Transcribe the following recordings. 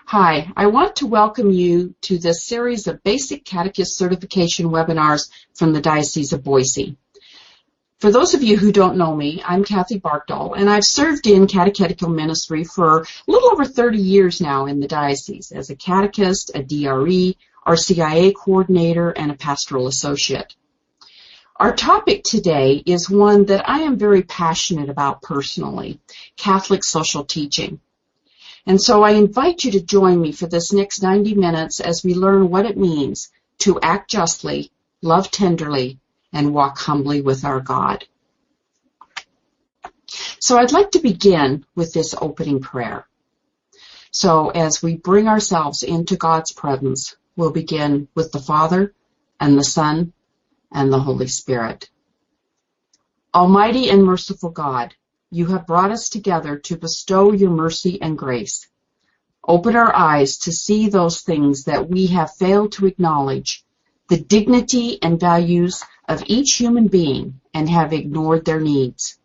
Hi, I want to welcome you to this series of Basic Catechist Certification webinars from the Diocese of Boise. For those of you who don't know me, I'm Kathy Barkdahl, and I've served in catechetical ministry for a little over 30 years now in the diocese as a catechist, a DRE, RCIA coordinator, and a pastoral associate. Our topic today is one that I am very passionate about personally, Catholic social teaching. And so I invite you to join me for this next 90 minutes as we learn what it means to act justly, love tenderly, and walk humbly with our God. So I'd like to begin with this opening prayer. So as we bring ourselves into God's presence, we'll begin with the Father and the Son and the Holy Spirit. Almighty and merciful God, you have brought us together to bestow your mercy and grace. Open our eyes to see those things that we have failed to acknowledge, the dignity and values of each human being, and have ignored their needs.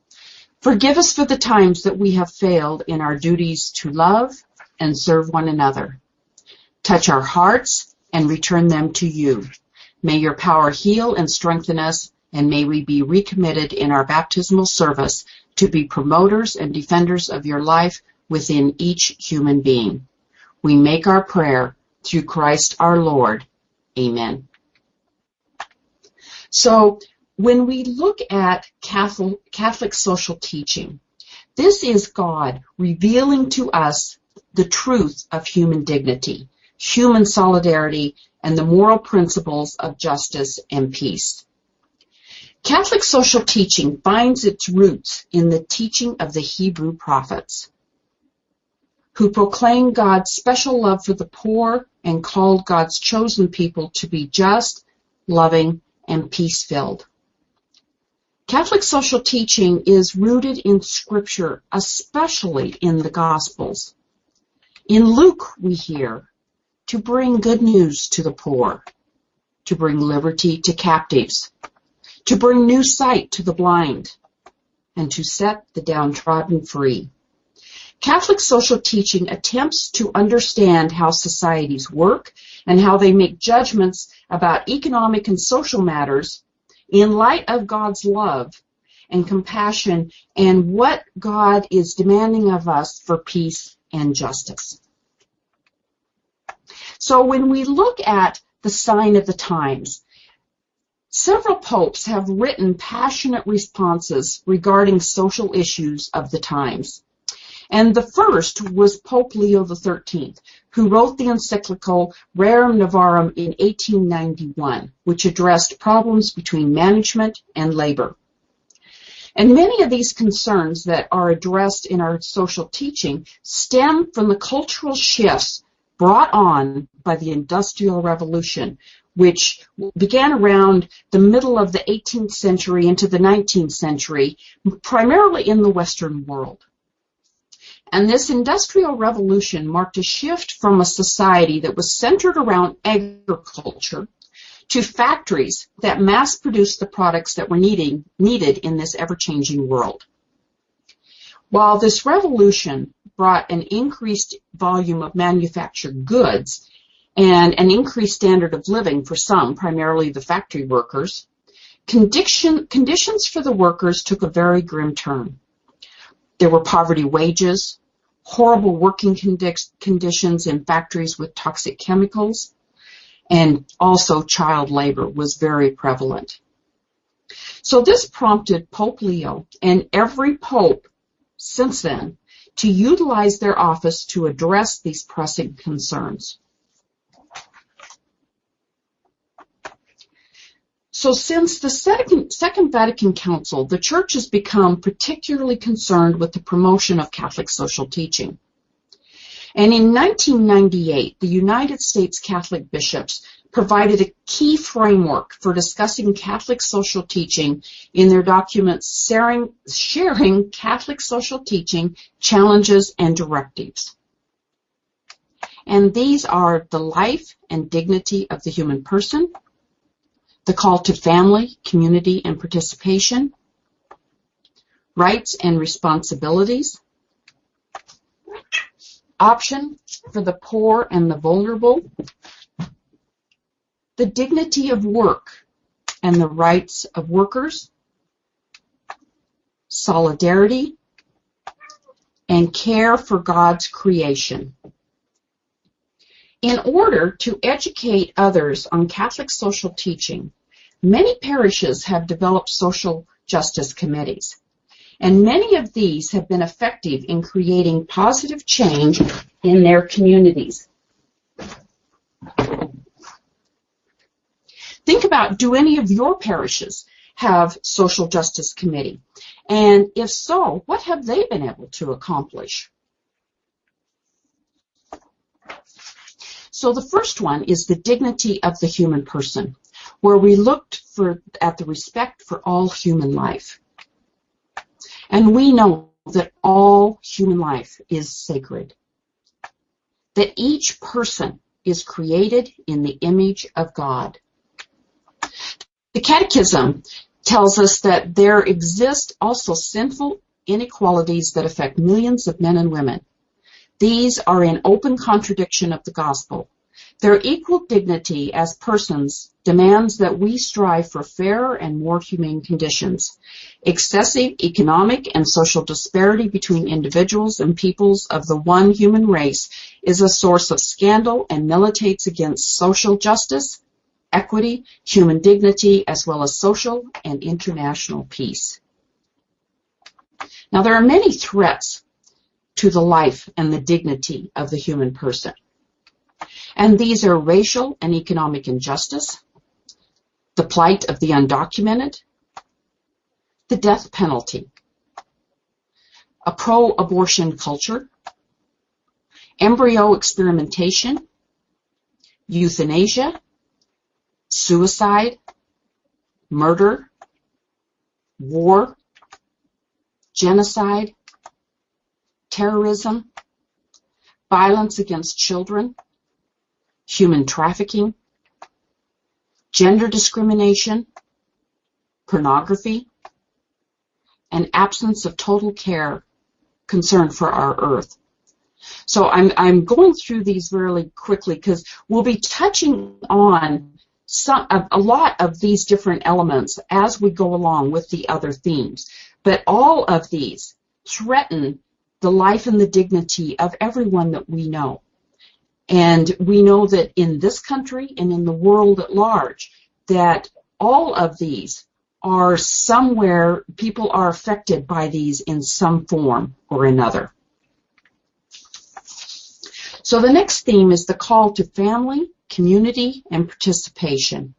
Forgive us for the times that we have failed in our duties to love and serve one another. Touch our hearts and return them to you. May your power heal and strengthen us, and may we be recommitted in our baptismal service to be promoters and defenders of your life within each human being. We make our prayer through Christ our Lord. Amen. So when we look at Catholic social teaching, this is God revealing to us the truth of human dignity, human solidarity, and the moral principles of justice and peace. Catholic social teaching finds its roots in the teaching of the Hebrew prophets, who proclaimed God's special love for the poor and called God's chosen people to be just, loving, and peace-filled. Catholic social teaching is rooted in Scripture, especially in the Gospels. In Luke, we hear, to bring good news to the poor, to bring liberty to captives, to bring new sight to the blind, and to set the downtrodden free. Catholic social teaching attempts to understand how societies work and how they make judgments about economic and social matters in light of God's love and compassion and what God is demanding of us for peace and justice. So when we look at the sign of the times, several popes have written passionate responses regarding social issues of the times. And the first was Pope Leo XIII, who wrote the encyclical Rerum Novarum in 1891, which addressed problems between management and labor. And many of these concerns that are addressed in our social teaching stem from the cultural shifts brought on by the Industrial Revolution, which began around the middle of the 18th century into the 19th century, primarily in the Western world. And this Industrial Revolution marked a shift from a society that was centered around agriculture to factories that mass-produced the products that were needed in this ever-changing world. While this revolution brought an increased volume of manufactured goods and an increased standard of living for some, primarily the factory workers, conditions for the workers took a very grim turn. There were poverty wages, horrible working conditions in factories with toxic chemicals, and also child labor was very prevalent. So this prompted Pope Leo and every pope since then to utilize their office to address these pressing concerns. So since the Second Vatican Council, the Church has become particularly concerned with the promotion of Catholic social teaching. And in 1998, the United States Catholic bishops provided a key framework for discussing Catholic social teaching in their document Sharing Catholic Social Teaching, Challenges and Directives. And these are the life and dignity of the human person, the call to family, community, and participation, rights and responsibilities, option, for the poor and the vulnerable, the dignity of work and the rights of workers, solidarity, and care for God's creation. In order to educate others on Catholic social teaching, many parishes have developed social justice committees, and many of these have been effective in creating positive change in their communities. Think about, do any of your parishes have social justice committee? And if so, what have they been able to accomplish? So the first one is the dignity of the human person, where we looked at the respect for all human life. And we know that all human life is sacred, that each person is created in the image of God. The Catechism tells us that there exist also sinful inequalities that affect millions of men and women. These are in open contradiction of the gospel. Their equal dignity as persons demands that we strive for fairer and more humane conditions. Excessive economic and social disparity between individuals and peoples of the one human race is a source of scandal and militates against social justice, equity, human dignity, as well as social and international peace. Now, there are many threats to the life and the dignity of the human person. And these are racial and economic injustice, the plight of the undocumented, the death penalty, a pro-abortion culture, embryo experimentation, euthanasia, suicide, murder, war, genocide, terrorism, violence against children, human trafficking, gender discrimination, pornography, and absence of total care concern for our earth. So I'm going through these really quickly because we'll be touching on a lot of these different elements as we go along with the other themes. But all of these threaten the life and the dignity of everyone that we know. And we know that in this country and in the world at large, that all of these are somewhere, people are affected by these in some form or another. So the next theme is the call to family, community, and participation.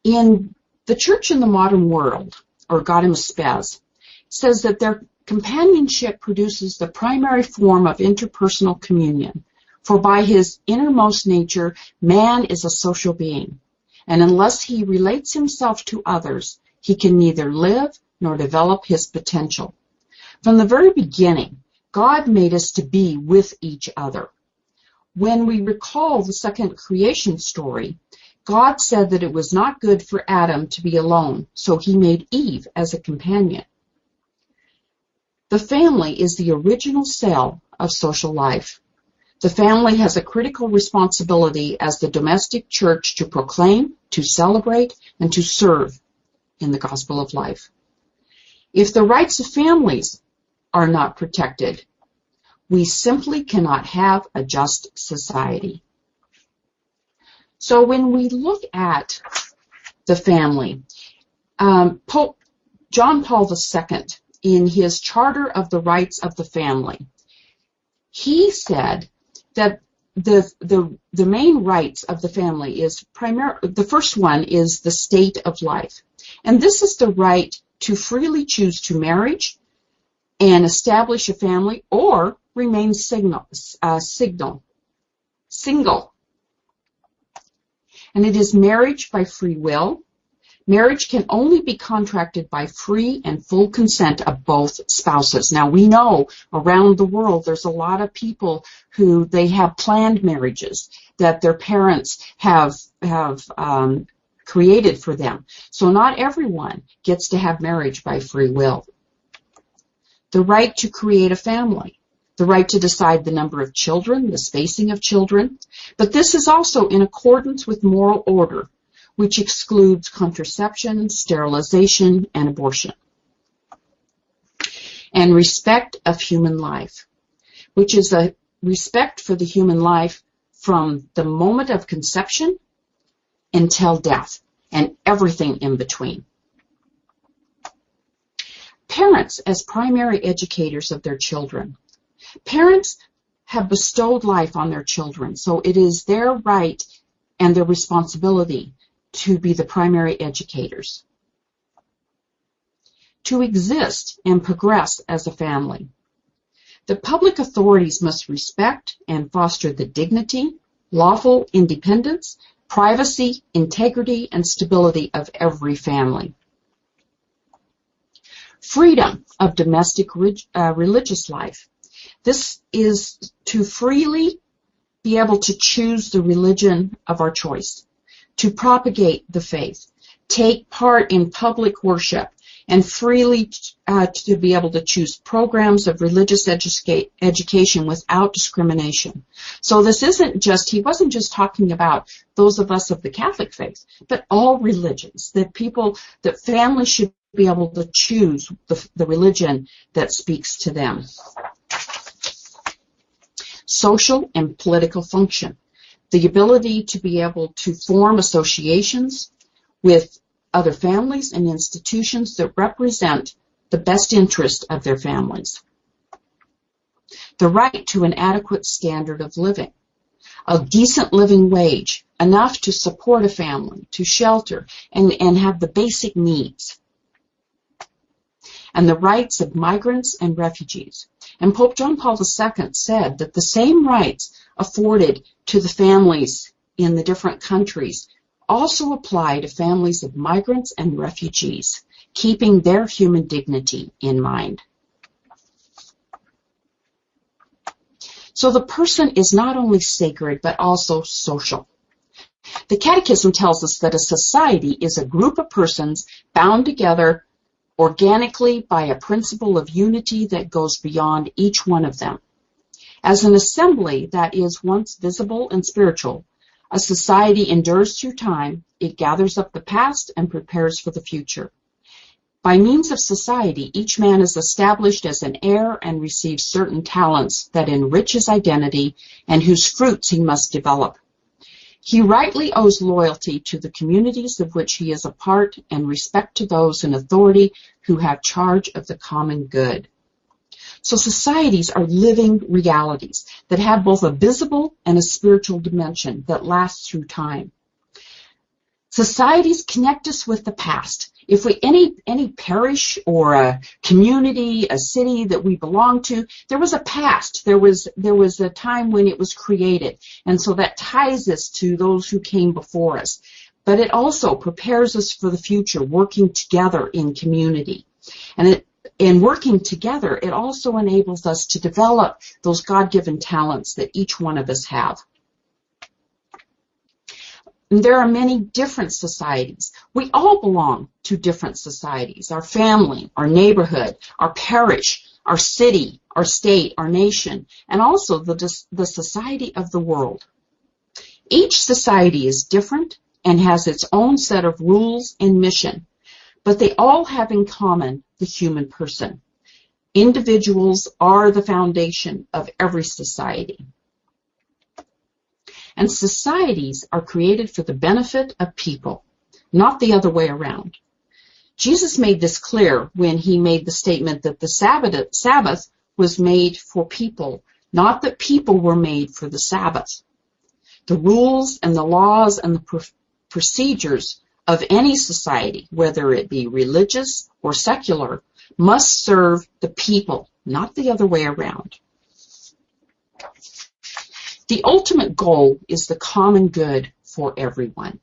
In the Church in the Modern World, or Gaudium Spes, says that their companionship produces the primary form of interpersonal communion, for by his innermost nature, man is a social being, and unless he relates himself to others, he can neither live nor develop his potential. From the very beginning, God made us to be with each other. When we recall the second creation story, God said that it was not good for Adam to be alone, so he made Eve as a companion. The family is the original cell of social life. The family has a critical responsibility as the domestic church to proclaim, to celebrate, and to serve in the gospel of life. If the rights of families are not protected, we simply cannot have a just society. So when we look at the family, Pope John Paul II, in his Charter of the Rights of the Family, he said that the main rights of the family is the first one is the state of life. And this is the right to freely choose to marriage and establish a family or remain single. And it is marriage by free will. Marriage can only be contracted by free and full consent of both spouses. Now, we know around the world there's a lot of people who they have planned marriages that their parents have created for them. So not everyone gets to have marriage by free will. the right to create a family, the right to decide the number of children, the spacing of children, but this is also in accordance with moral order, which excludes contraception, sterilization, and abortion. And respect of human life, which is a respect for the human life from the moment of conception until death, and everything in between. Parents as primary educators of their children. Parents have bestowed life on their children, so it is their right and their responsibility to be the primary educators. To exist and progress as a family. The public authorities must respect and foster the dignity, lawful independence, privacy, integrity, and stability of every family. Freedom of domestic religious life. This is to freely be able to choose the religion of our choice, to propagate the faith, take part in public worship, and freely to be able to choose programs of religious education without discrimination. So this isn't just, he wasn't just talking about those of us of the Catholic faith, but all religions, that families should be able to choose the religion that speaks to them. Social and political function. The ability to be able to form associations with other families and institutions that represent the best interest of their families. The right to an adequate standard of living, a decent living wage, enough to support a family, to shelter, and have the basic needs. And the rights of migrants and refugees. And Pope John Paul II said that the same rights afforded to the families in the different countries also apply to families of migrants and refugees, keeping their human dignity in mind. So the person is not only sacred, but also social. The Catechism tells us that a society is a group of persons bound together organically by a principle of unity that goes beyond each one of them. As an assembly that is once visible and spiritual, a society endures through time, it gathers up the past and prepares for the future. By means of society, each man is established as an heir and receives certain talents that enrich his identity and whose fruits he must develop. He rightly owes loyalty to the communities of which he is a part and respect to those in authority who have charge of the common good. So societies are living realities that have both a visible and a spiritual dimension that lasts through time. Societies connect us with the past. If any parish or a community, a city that we belong to, there was a past. There was a time when it was created, and so that ties us to those who came before us. But it also prepares us for the future, working together in community. And in working together, it also enables us to develop those God-given talents that each one of us have. And there are many different societies. We all belong to different societies. Our family, our neighborhood, our parish, our city, our state, our nation, and also the society of the world. Each society is different and has its own set of rules and mission, but they all have in common the human person. Individuals are the foundation of every society. And societies are created for the benefit of people, not the other way around. Jesus made this clear when he made the statement that the Sabbath was made for people, not that people were made for the Sabbath. The rules and the laws and the procedures of any society, whether it be religious or secular, must serve the people, not the other way around. The ultimate goal is the common good for everyone.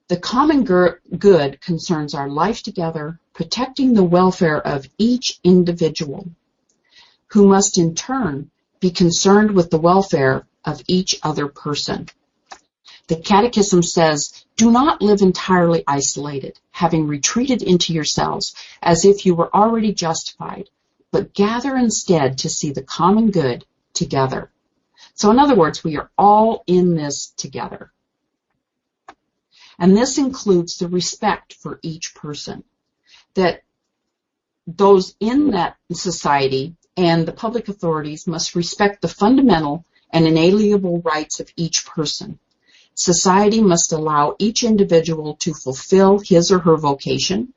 The common good concerns our life together, protecting the welfare of each individual, who must in turn be concerned with the welfare of each other person. The Catechism says, "Do not live entirely isolated, having retreated into yourselves, as if you were already justified, but gather instead to see the common good together." So in other words, we are all in this together. And this includes the respect for each person, that those in that society and the public authorities must respect the fundamental and inalienable rights of each person. Society must allow each individual to fulfill his or her vocation,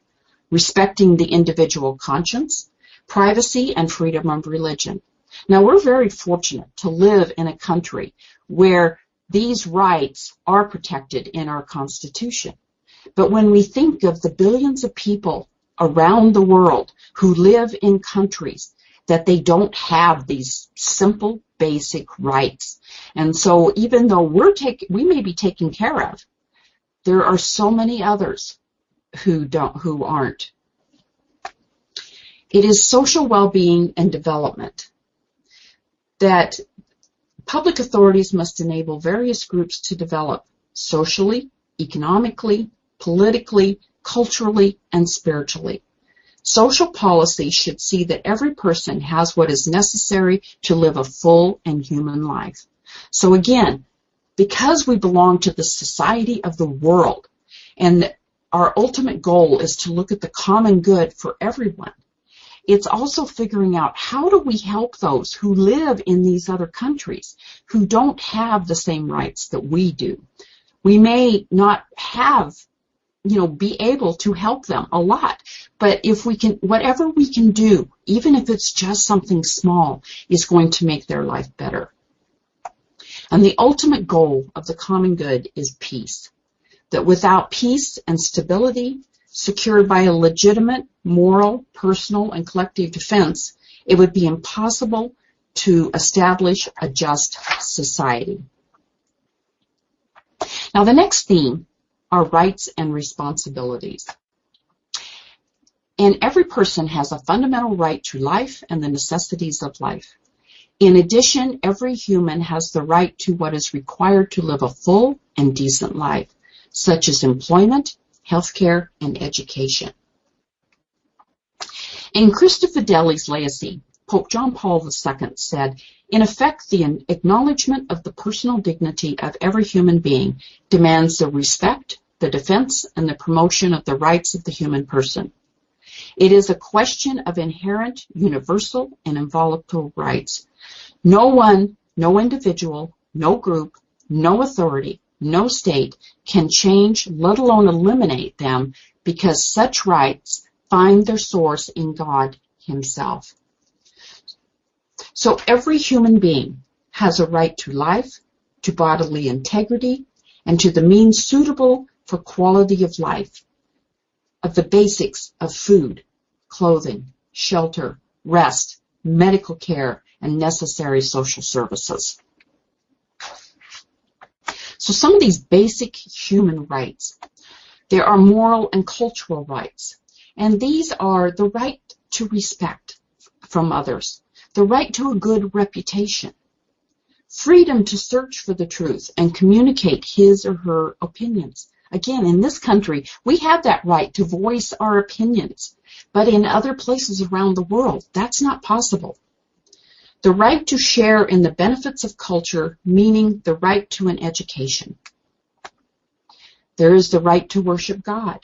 respecting the individual conscience, privacy, and freedom of religion. Now, we're very fortunate to live in a country where these rights are protected in our Constitution. But when we think of the billions of people around the world who live in countries that they don't have these simple, basic rights. And so even though we may be taken care of, there are so many others who aren't. It is social well-being and development that public authorities must enable various groups to develop socially, economically, politically, culturally, and spiritually. Social policy should see that every person has what is necessary to live a full and human life. So again, because we belong to the society of the world, and our ultimate goal is to look at the common good for everyone, it's also figuring out how do we help those who live in these other countries who don't have the same rights that we do. We may not have, be able to help them a lot, but if we can, whatever we can do, even if it's just something small, is going to make their life better. And the ultimate goal of the common good is peace. That without peace and stability, secured by a legitimate, moral, personal, and collective defense, it would be impossible to establish a just society. Now, the next theme are rights and responsibilities. And every person has a fundamental right to life and the necessities of life. In addition, every human has the right to what is required to live a full and decent life, such as employment, healthcare, and education. In Christa Fideli's Laicity, Pope John Paul II said, "In effect, the acknowledgement of the personal dignity of every human being demands the respect, the defense, and the promotion of the rights of the human person. It is a question of inherent, universal, and inviolable rights. No one, no individual, no group, no authority, no state can change, let alone eliminate them, because such rights find their source in God Himself." So every human being has a right to life, to bodily integrity, and to the means suitable for quality of life, of the basics of food, clothing, shelter, rest, medical care, and necessary social services. So some of these basic human rights, there are moral and cultural rights, and these are the right to respect from others, the right to a good reputation, freedom to search for the truth and communicate his or her opinions. Again, in this country, we have that right to voice our opinions, but in other places around the world, that's not possible. The right to share in the benefits of culture, meaning the right to an education. There is the right to worship God,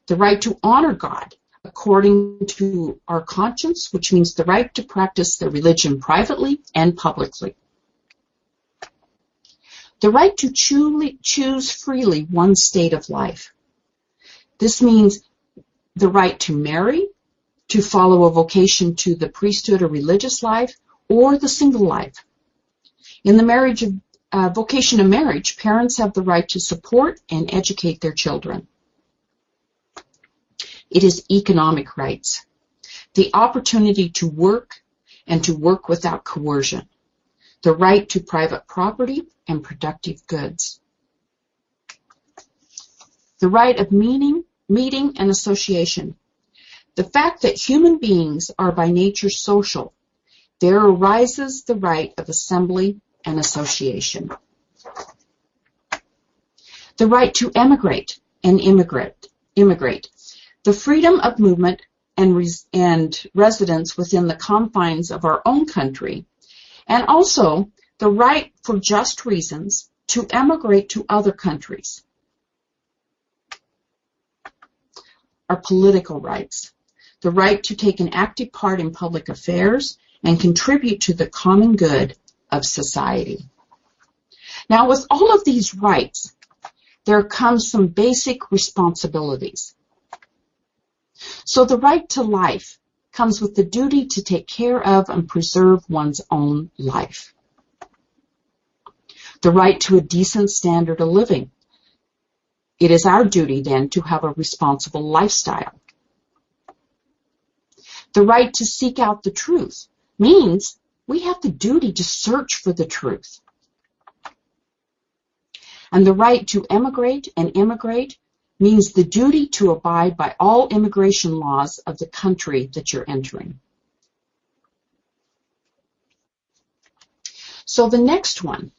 the right to honor God according to our conscience, which means the right to practice the religion privately and publicly. The right to choose freely one's state of life. This means the right to marry, to follow a vocation to the priesthood or religious life, or the single life. In the vocation of marriage, parents have the right to support and educate their children. It is economic rights, the opportunity to work and to work without coercion, the right to private property and productive goods, the right of meeting and association. The fact that human beings are by nature social, there arises the right of assembly and association. The right to emigrate and immigrate. The freedom of movement and residence within the confines of our own country, and also the right for just reasons to emigrate to other countries. Our political rights. The right to take an active part in public affairs and contribute to the common good of society. Now, with all of these rights, there comes some basic responsibilities. So the right to life comes with the duty to take care of and preserve one's own life. The right to a decent standard of living. It is our duty then to have a responsible lifestyle. The right to seek out the truth means we have the duty to search for the truth. And the right to emigrate and immigrate means the duty to abide by all immigration laws of the country that you're entering. So the next one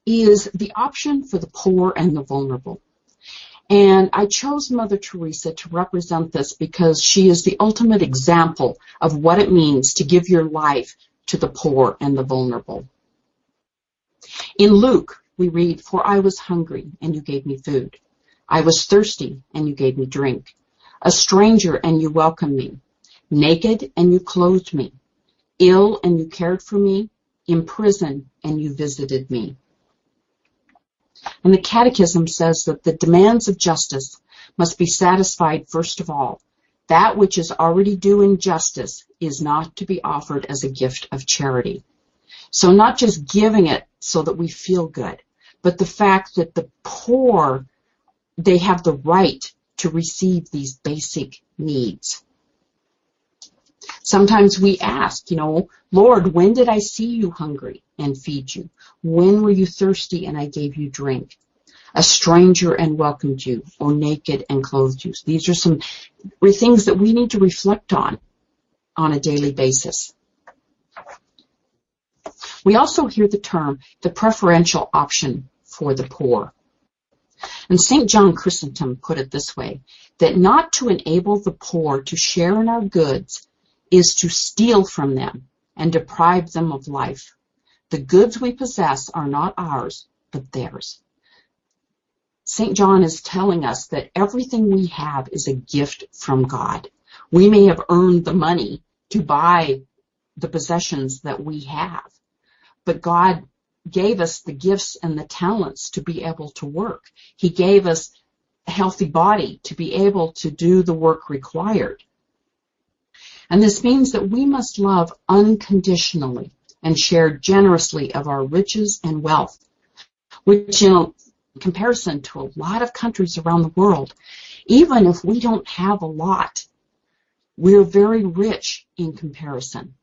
is the option for the poor and the vulnerable. And I chose Mother Teresa to represent this because she is the ultimate example of what it means to give your life to the poor and the vulnerable. In Luke, we read, "For I was hungry, and you gave me food. I was thirsty, and you gave me drink. A stranger, and you welcomed me. Naked, and you clothed me. Ill, and you cared for me. In prison, and you visited me." And the Catechism says that the demands of justice must be satisfied first of all. That which is already due in justice is not to be offered as a gift of charity. So not just giving it so that we feel good, but the fact that the poor, they have the right to receive these basic needs. Sometimes we ask, Lord, when did I see you hungry and feed you? When were you thirsty and I gave you drink? A stranger and welcomed you, or naked and clothed you. These are some things that we need to reflect on a daily basis. We also hear the term, the preferential option for the poor. And St. John Chrysostom put it this way, that not to enable the poor to share in our goods is to steal from them and deprive them of life. The goods we possess are not ours, but theirs. St. John is telling us that everything we have is a gift from God. We may have earned the money to buy the possessions that we have, but God gave us the gifts and the talents to be able to work. He gave us a healthy body to be able to do the work required. And this means that we must love unconditionally and share generously of our riches and wealth, which, in comparison to a lot of countries around the world, even if we don't have a lot, we're very rich in comparison.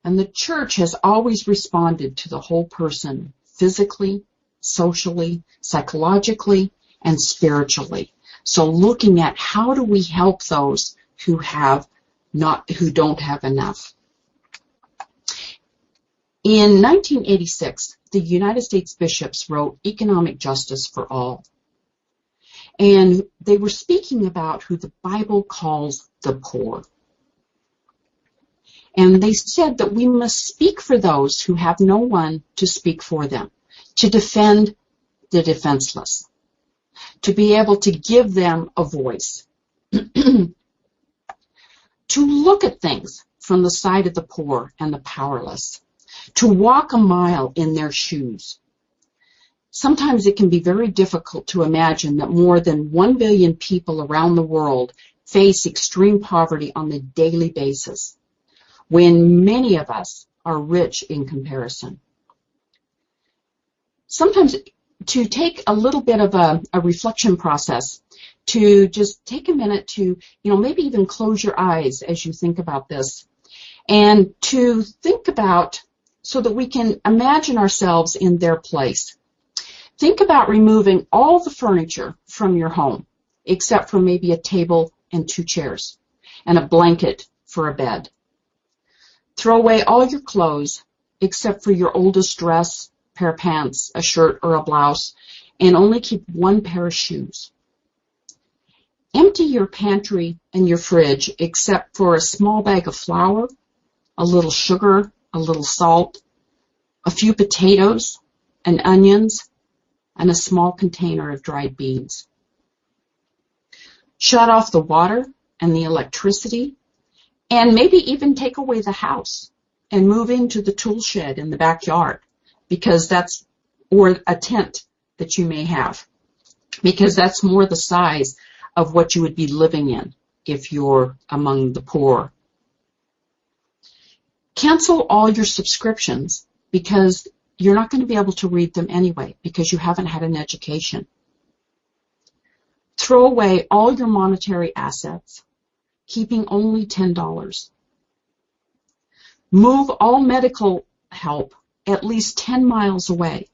And the church has always responded to the whole person physically, socially, psychologically, and spiritually. So looking at how do we help those who don't have enough. In 1986, the United States bishops wrote Economic Justice for All. And they were speaking about who the Bible calls the poor. And they said that we must speak for those who have no one to speak for them, to defend the defenseless, to be able to give them a voice, to look at things from the side of the poor and the powerless, to walk a mile in their shoes. Sometimes it can be very difficult to imagine that more than 1 billion people around the world face extreme poverty on a daily basis, when many of us are rich in comparison. Sometimes to take a little bit of a reflection process, to just take a minute to, maybe even close your eyes as you think about this, and to think about so that we can imagine ourselves in their place. Think about removing all the furniture from your home, except for maybe a table and 2 chairs, and a blanket for a bed. Throw away all your clothes, except for your oldest dress, pair of pants, a shirt, or a blouse, and only keep one pair of shoes. Empty your pantry and your fridge except for a small bag of flour, a little sugar, a little salt, a few potatoes and onions, and a small container of dried beans. Shut off the water and the electricity, and maybe even take away the house and move into the tool shed in the backyard, or a tent that you may have, because that's more the size of what you would be living in if you're among the poor. Cancel all your subscriptions because you're not going to be able to read them anyway because you haven't had an education. Throw away all your monetary assets, keeping only $10. Move all medical help at least 10 miles away.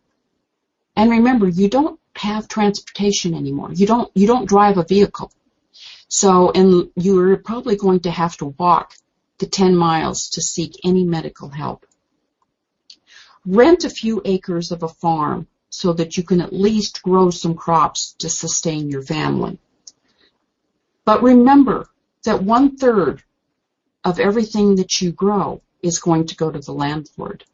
And remember, you don't have transportation anymore. You don't drive a vehicle. So, and you're probably going to have to walk the 10 miles to seek any medical help. Rent a few acres of a farm so that you can at least grow some crops to sustain your family. But remember that 1/3 of everything that you grow is going to go to the landlord.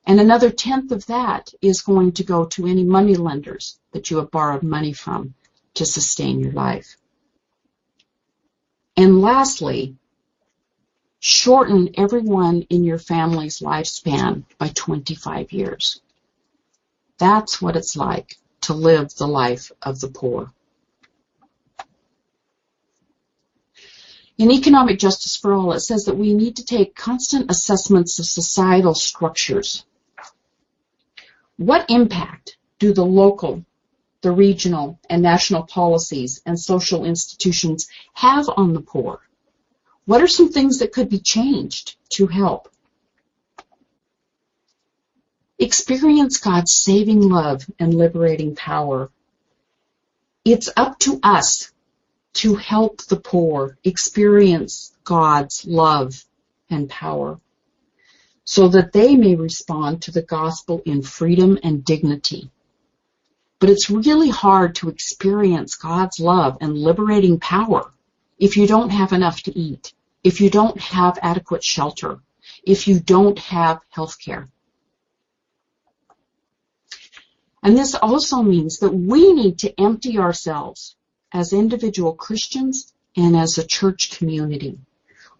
And another 1/10 of that is going to go to any money lenders that you have borrowed money from to sustain your life. And lastly, shorten everyone in your family's lifespan by 25 years. That's what it's like to live the life of the poor. In Economic Justice for All, it says that we need to take constant assessments of societal structures. What impact do the local, the regional, and national policies and social institutions have on the poor? What are some things that could be changed to help? Experience God's saving love and liberating power. It's up to us to help the poor experience God's love and power so that they may respond to the gospel in freedom and dignity. But it's really hard to experience God's love and liberating power if you don't have enough to eat, if you don't have adequate shelter, if you don't have health care. And this also means that we need to empty ourselves as individual Christians and as a church community.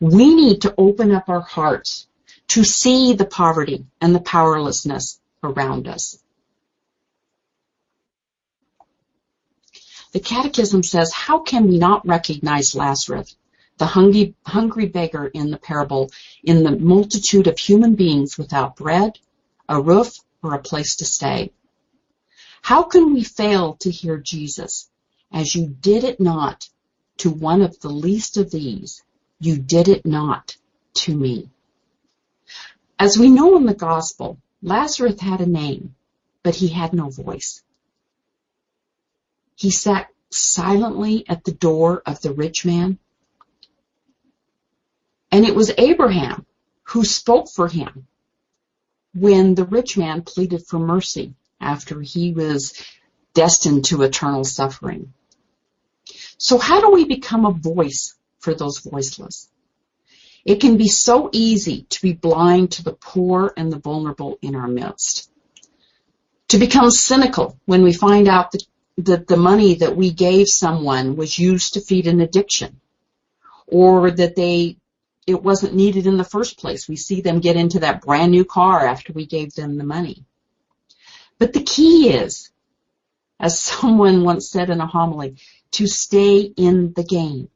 We need to open up our hearts to see the poverty and the powerlessness around us. The Catechism says, how can we not recognize Lazarus, the hungry beggar in the parable, in the multitude of human beings without bread, a roof, or a place to stay? How can we fail to hear Jesus? As you did it not to one of the least of these, you did it not to me. As we know in the gospel, Lazarus had a name, but he had no voice. He sat silently at the door of the rich man. And it was Abraham who spoke for him when the rich man pleaded for mercy after he was destined to eternal suffering. So how do we become a voice for those voiceless? It can be so easy to be blind to the poor and the vulnerable in our midst, to become cynical when we find out that the money that we gave someone was used to feed an addiction, or that it wasn't needed in the first place. We see them get into that brand new car after we gave them the money. But the key is, as someone once said in a homily, to stay in the game,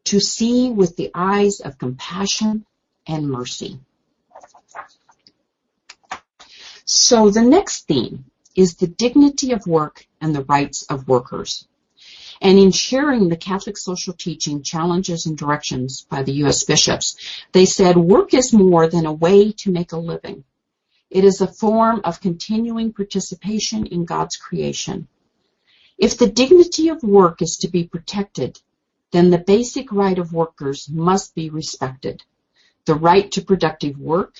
to see with the eyes of compassion and mercy. So the next theme is the dignity of work and the rights of workers. And in sharing the Catholic social teaching challenges and directions by the U.S. bishops, they said work is more than a way to make a living. It is a form of continuing participation in God's creation. If the dignity of work is to be protected, then the basic right of workers must be respected. The right to productive work,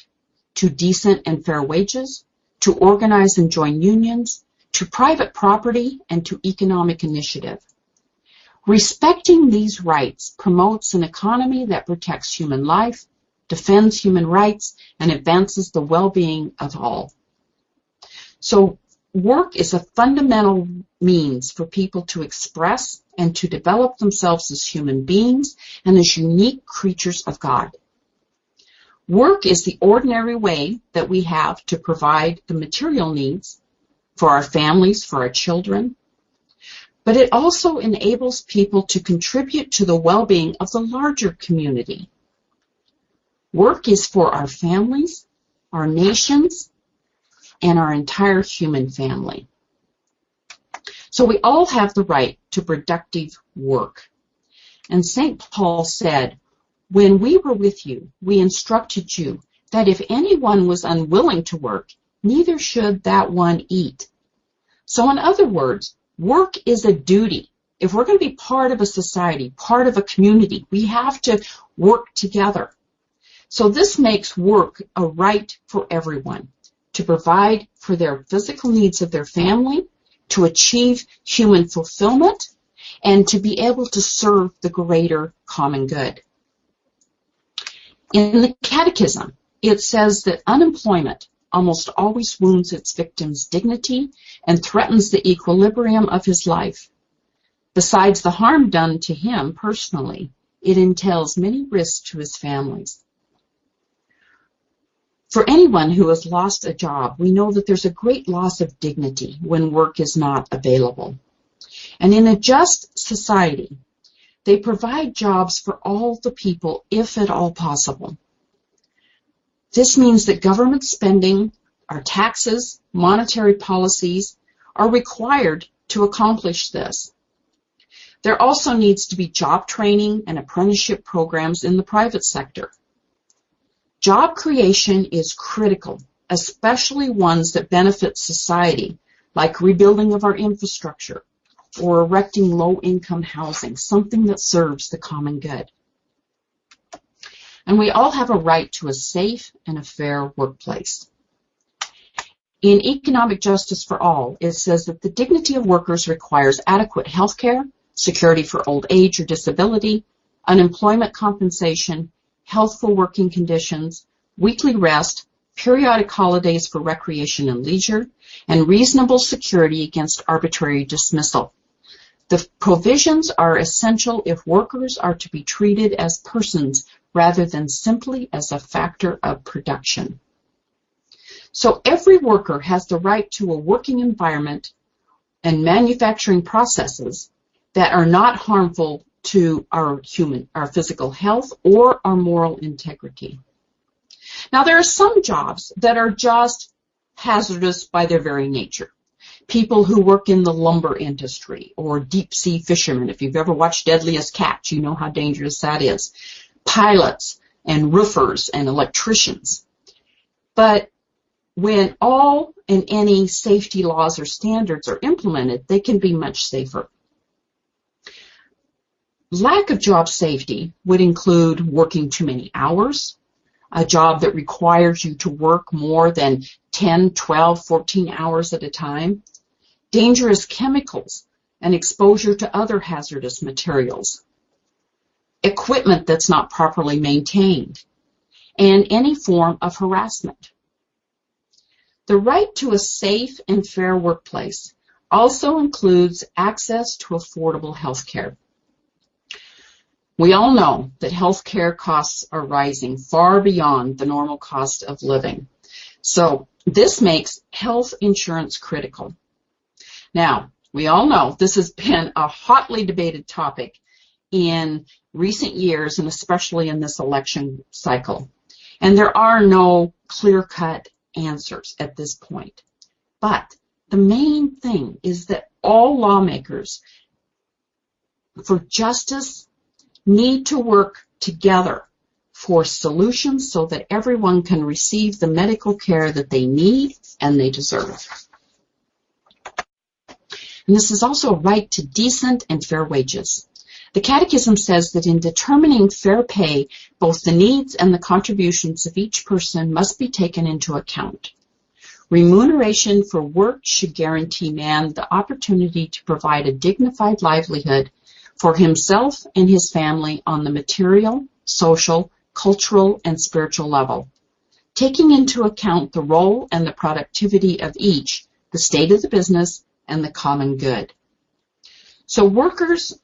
to decent and fair wages, to organize and join unions, to private property, and to economic initiative. Respecting these rights promotes an economy that protects human life, defends human rights, and advances the well-being of all. So work is a fundamental means for people to express and to develop themselves as human beings and as unique creatures of God. Work is the ordinary way that we have to provide the material needs for our families, for our children, but it also enables people to contribute to the well-being of the larger community. Work is for our families, our nations, and our entire human family. So we all have the right to productive work. And St. Paul said, "When we were with you, we instructed you that if anyone was unwilling to work, neither should that one eat." So in other words, work is a duty. If we're going to be part of a society, part of a community, we have to work together. So this makes work a right for everyone, to provide for their physical needs of their family, to achieve human fulfillment, and to be able to serve the greater common good. In the Catechism, it says that unemployment almost always wounds its victim's dignity and threatens the equilibrium of his life. Besides the harm done to him personally, it entails many risks to his families. For anyone who has lost a job, we know that there's a great loss of dignity when work is not available. And in a just society, they provide jobs for all the people, if at all possible. This means that government spending, our taxes, monetary policies are required to accomplish this. There also needs to be job training and apprenticeship programs in the private sector. Job creation is critical, especially ones that benefit society, like rebuilding of our infrastructure or erecting low-income housing, something that serves the common good. And we all have a right to a safe and a fair workplace. In Economic Justice for All, it says that the dignity of workers requires adequate health care, security for old age or disability, unemployment compensation, healthful working conditions, weekly rest, periodic holidays for recreation and leisure, and reasonable security against arbitrary dismissal. The provisions are essential if workers are to be treated as persons rather than simply as a factor of production. So every worker has the right to a working environment and manufacturing processes that are not harmful to our physical health or our moral integrity. Now, there are some jobs that are just hazardous by their very nature. People who work in the lumber industry or deep sea fishermen. If you've ever watched Deadliest Catch, you know how dangerous that is. Pilots and roofers and electricians. But when all and any safety laws or standards are implemented, they can be much safer. Lack of job safety would include working too many hours, a job that requires you to work more than 10, 12, 14 hours at a time, dangerous chemicals and exposure to other hazardous materials, equipment that's not properly maintained, and any form of harassment. The right to a safe and fair workplace also includes access to affordable health care. We all know that health care costs are rising far beyond the normal cost of living. So this makes health insurance critical. Now, we all know this has been a hotly debated topic in recent years, and especially in this election cycle. And there are no clear-cut answers at this point. But the main thing is that all lawmakers for justice need to work together for solutions so that everyone can receive the medical care that they need and they deserve. And this is also a right to decent and fair wages. The Catechism says that in determining fair pay, both the needs and the contributions of each person must be taken into account. Remuneration for work should guarantee man the opportunity to provide a dignified livelihood for himself and his family on the material, social, cultural, and spiritual level, taking into account the role and the productivity of each, the state of the business, and the common good. So workers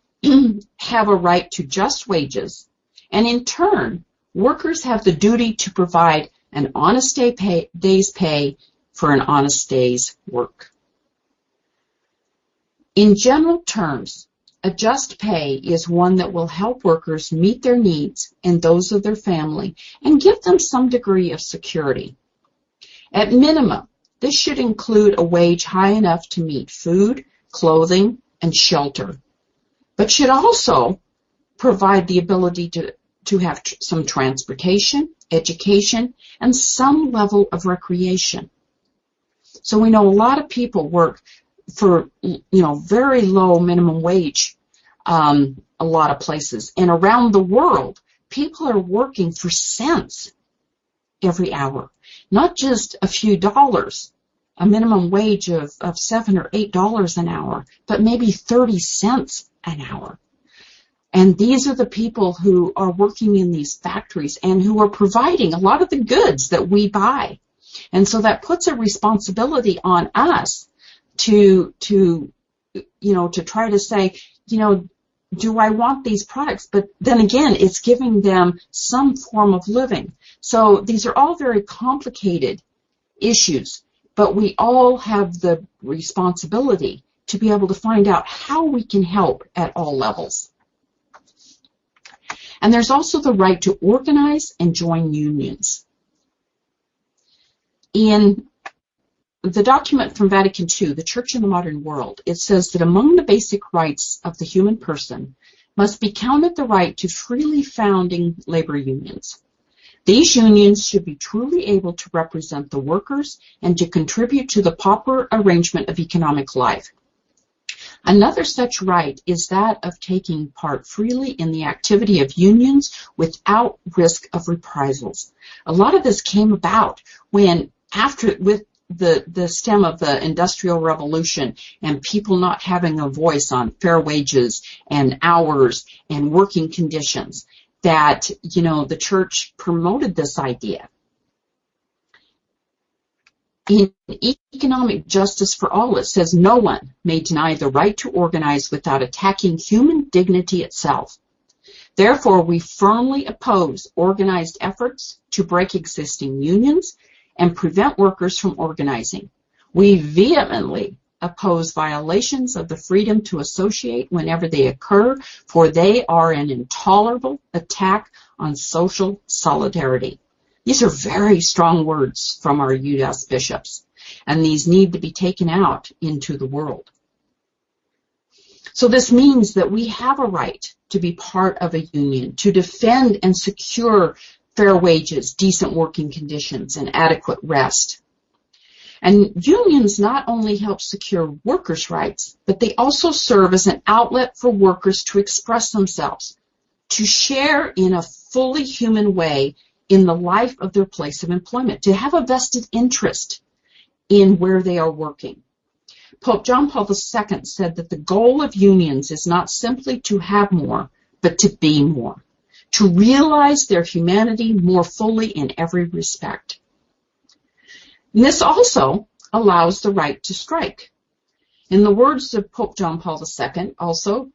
have a right to just wages, and in turn, workers have the duty to provide an honest day's pay for an honest day's work. In general terms, a just pay is one that will help workers meet their needs and those of their family and give them some degree of security. At minimum, this should include a wage high enough to meet food, clothing, and shelter, but should also provide the ability to have some transportation, education, and some level of recreation. So we know a lot of people work for, very low minimum wage, a lot of places. And around the world, people are working for cents every hour, not just a few dollars, a minimum wage of $7 or $8 an hour, but maybe 30 cents an hour. And these are the people who are working in these factories and who are providing a lot of the goods that we buy. And so that puts a responsibility on us to try to say, do I want these products? But then again, it's giving them some form of living. So these are all very complicated issues, but we all have the responsibility to be able to find out how we can help at all levels. And there's also the right to organize and join unions. In the document from Vatican II, The Church in the Modern World, it says that among the basic rights of the human person must be counted the right to freely founding labor unions. These unions should be truly able to represent the workers and to contribute to the proper arrangement of economic life. Another such right is that of taking part freely in the activity of unions without risk of reprisals. A lot of this came about with the stem of the Industrial Revolution and people not having a voice on fair wages and hours and working conditions, that, the church promoted this idea. In Economic Justice for All, it says no one may deny the right to organize without attacking human dignity itself. Therefore, we firmly oppose organized efforts to break existing unions and prevent workers from organizing. We vehemently oppose violations of the freedom to associate whenever they occur, for they are an intolerable attack on social solidarity. These are very strong words from our U.S. bishops, and these need to be taken out into the world. So this means that we have a right to be part of a union, to defend and secure fair wages, decent working conditions, and adequate rest. And unions not only help secure workers' rights, but they also serve as an outlet for workers to express themselves, to share in a fully human way in the life of their place of employment, to have a vested interest in where they are working. Pope John Paul II said that the goal of unions is not simply to have more, but to be more, to realize their humanity more fully in every respect. And this also allows the right to strike. In the words of Pope John Paul II, also,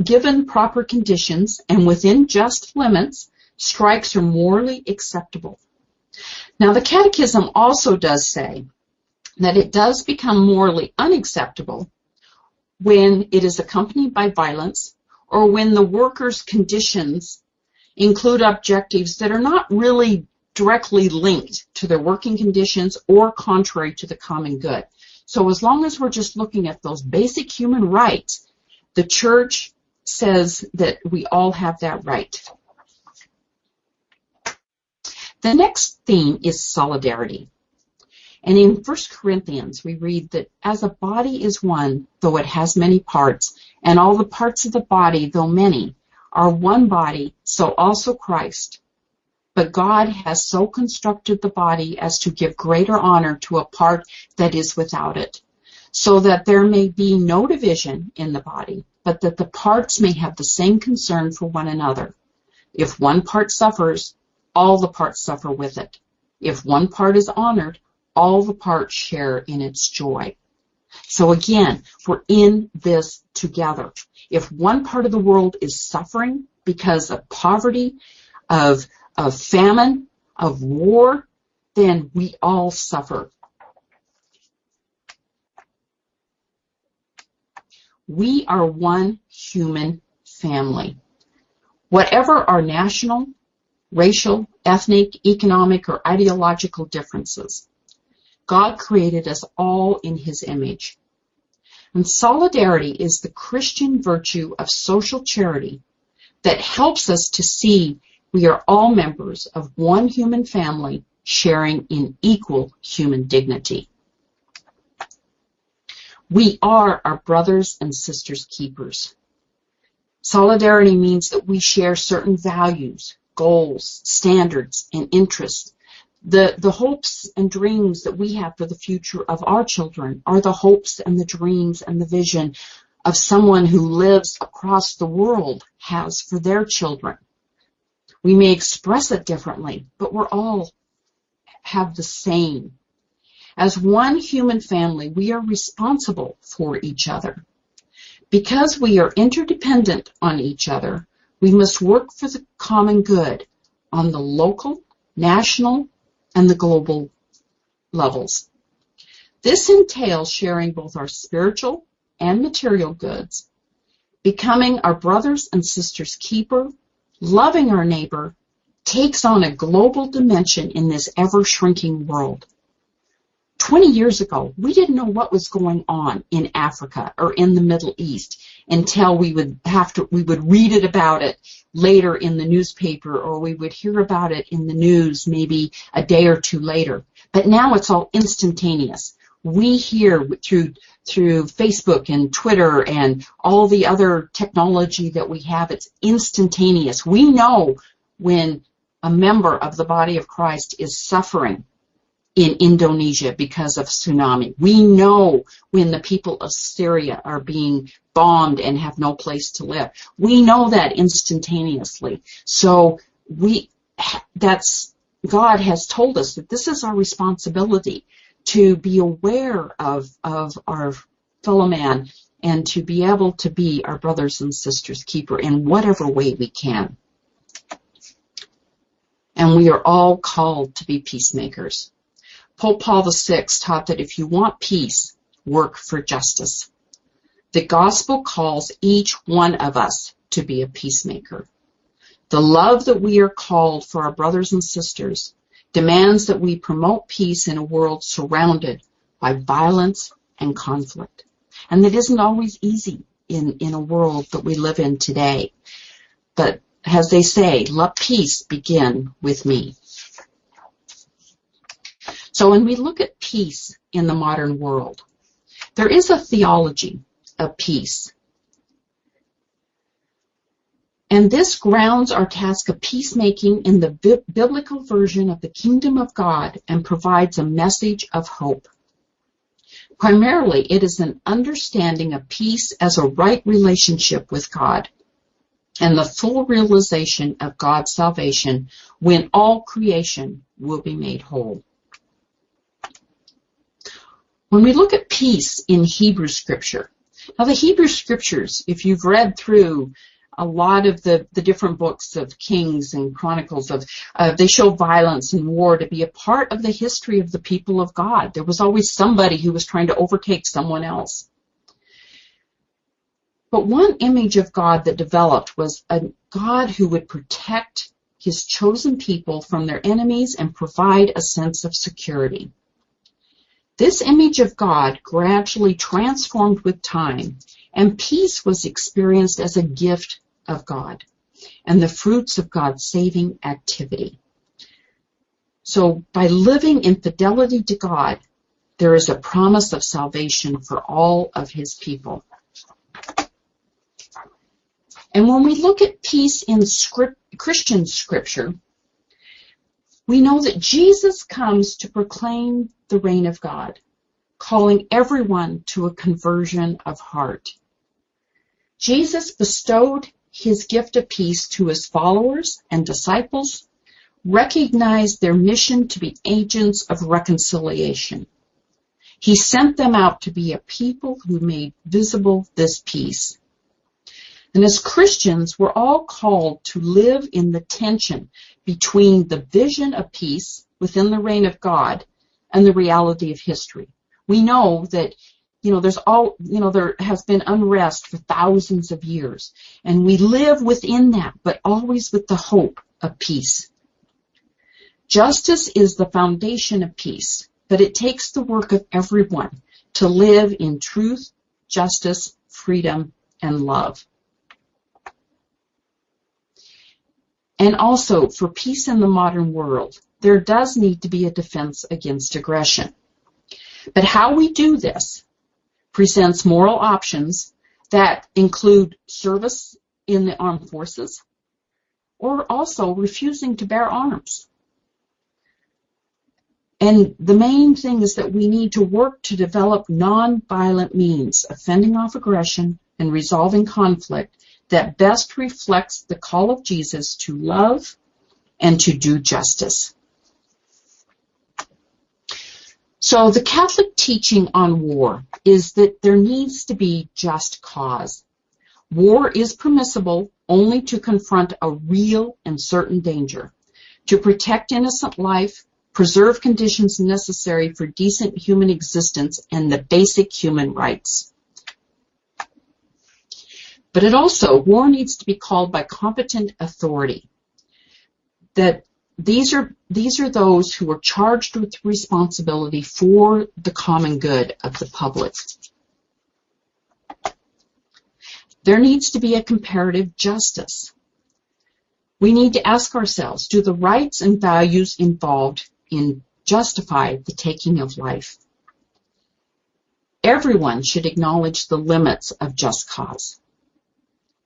given proper conditions and within just limits, strikes are morally acceptable. Now, the Catechism also does say that it does become morally unacceptable when it is accompanied by violence or when the workers' conditions include objectives that are not really directly linked to their working conditions or contrary to the common good. So as long as we're just looking at those basic human rights, the Church says that we all have that right. The next theme is solidarity. And in 1 Corinthians, we read that as a body is one, though it has many parts, and all the parts of the body, though many, are one body, so also Christ. but God has so constructed the body as to give greater honor to a part that is without it, so that there may be no division in the body, but that the parts may have the same concern for one another. If one part suffers, all the parts suffer with it. If one part is honored, all the parts share in its joy. So again, we're in this together. If one part of the world is suffering because of poverty, of famine, of war, then we all suffer. We are one human family. Whatever our national, racial, ethnic, economic, or ideological differences, God created us all in His image. And solidarity is the Christian virtue of social charity that helps us to see we are all members of one human family sharing in equal human dignity. We are our brothers and sisters' keepers. Solidarity means that we share certain values, goals, standards, and interests. The hopes and dreams that we have for the future of our children are the hopes and the dreams and the vision of someone who lives across the world has for their children. We may express it differently, but we're all have the same. As one human family, we are responsible for each other. Because we are interdependent on each other, we must work for the common good on the local, national, and the global levels. This entails sharing both our spiritual and material goods, becoming our brothers and sisters' keeper, loving our neighbor, takes on a global dimension in this ever-shrinking world. 20 years ago, we didn't know what was going on in Africa or in the Middle East until we would read it about it later in the newspaper, or we would hear about it in the news maybe a day or two later. But now it's all instantaneous. We hear through Facebook and Twitter and all the other technology that we have, it's instantaneous. We know when a member of the body of Christ is suffering in Indonesia because of tsunami. We know when the people of Syria are being bombed and have no place to live. We know that instantaneously. So God has told us that this is our responsibility, to be aware of our fellow man and to be able to be our brothers and sisters' keeper in whatever way we can. And we are all called to be peacemakers. Pope Paul VI taught that if you want peace, work for justice. The gospel calls each one of us to be a peacemaker. The love that we are called for our brothers and sisters demands that we promote peace in a world surrounded by violence and conflict. And that isn't always easy in a world that we live in today. But as they say, let peace begin with me. So when we look at peace in the modern world, there is a theology of peace. And this grounds our task of peacemaking in the biblical version of the kingdom of God and provides a message of hope. Primarily, it is an understanding of peace as a right relationship with God and the full realization of God's salvation when all creation will be made whole. When we look at peace in Hebrew Scripture, now the Hebrew Scriptures, if you've read through a lot of the different books of Kings and Chronicles, they show violence and war to be a part of the history of the people of God. There was always somebody who was trying to overtake someone else. But one image of God that developed was a God who would protect his chosen people from their enemies and provide a sense of security. This image of God gradually transformed with time, and peace was experienced as a gift of God and the fruits of God's saving activity. So by living in fidelity to God, there is a promise of salvation for all of his people. And when we look at peace in Christian scripture, We know that Jesus comes to proclaim the reign of God, calling everyone to a conversion of heart. Jesus bestowed his gift of peace to his followers and disciples, recognized their mission to be agents of reconciliation. He sent them out to be a people who made visible this peace. And as Christians, we're all called to live in the tension between the vision of peace within the reign of God and the reality of history. We know that, there has been unrest for thousands of years, and we live within that, but always with the hope of peace. Justice is the foundation of peace, but it takes the work of everyone to live in truth, justice, freedom, and love. And also, for peace in the modern world, there does need to be a defense against aggression. But how we do this presents moral options that include service in the armed forces or also refusing to bear arms. And the main thing is that we need to work to develop nonviolent means of fending off aggression and resolving conflict that best reflects the call of Jesus to love and to do justice. So the Catholic teaching on war is that there needs to be just cause. War is permissible only to confront a real and certain danger, to protect innocent life, preserve conditions necessary for decent human existence, and the basic human rights. But war needs to be called by competent authority. That these are those who are charged with responsibility for the common good of the public. There needs to be a comparative justice. We need to ask ourselves, do the rights and values involved in justify the taking of life? Everyone should acknowledge the limits of just cause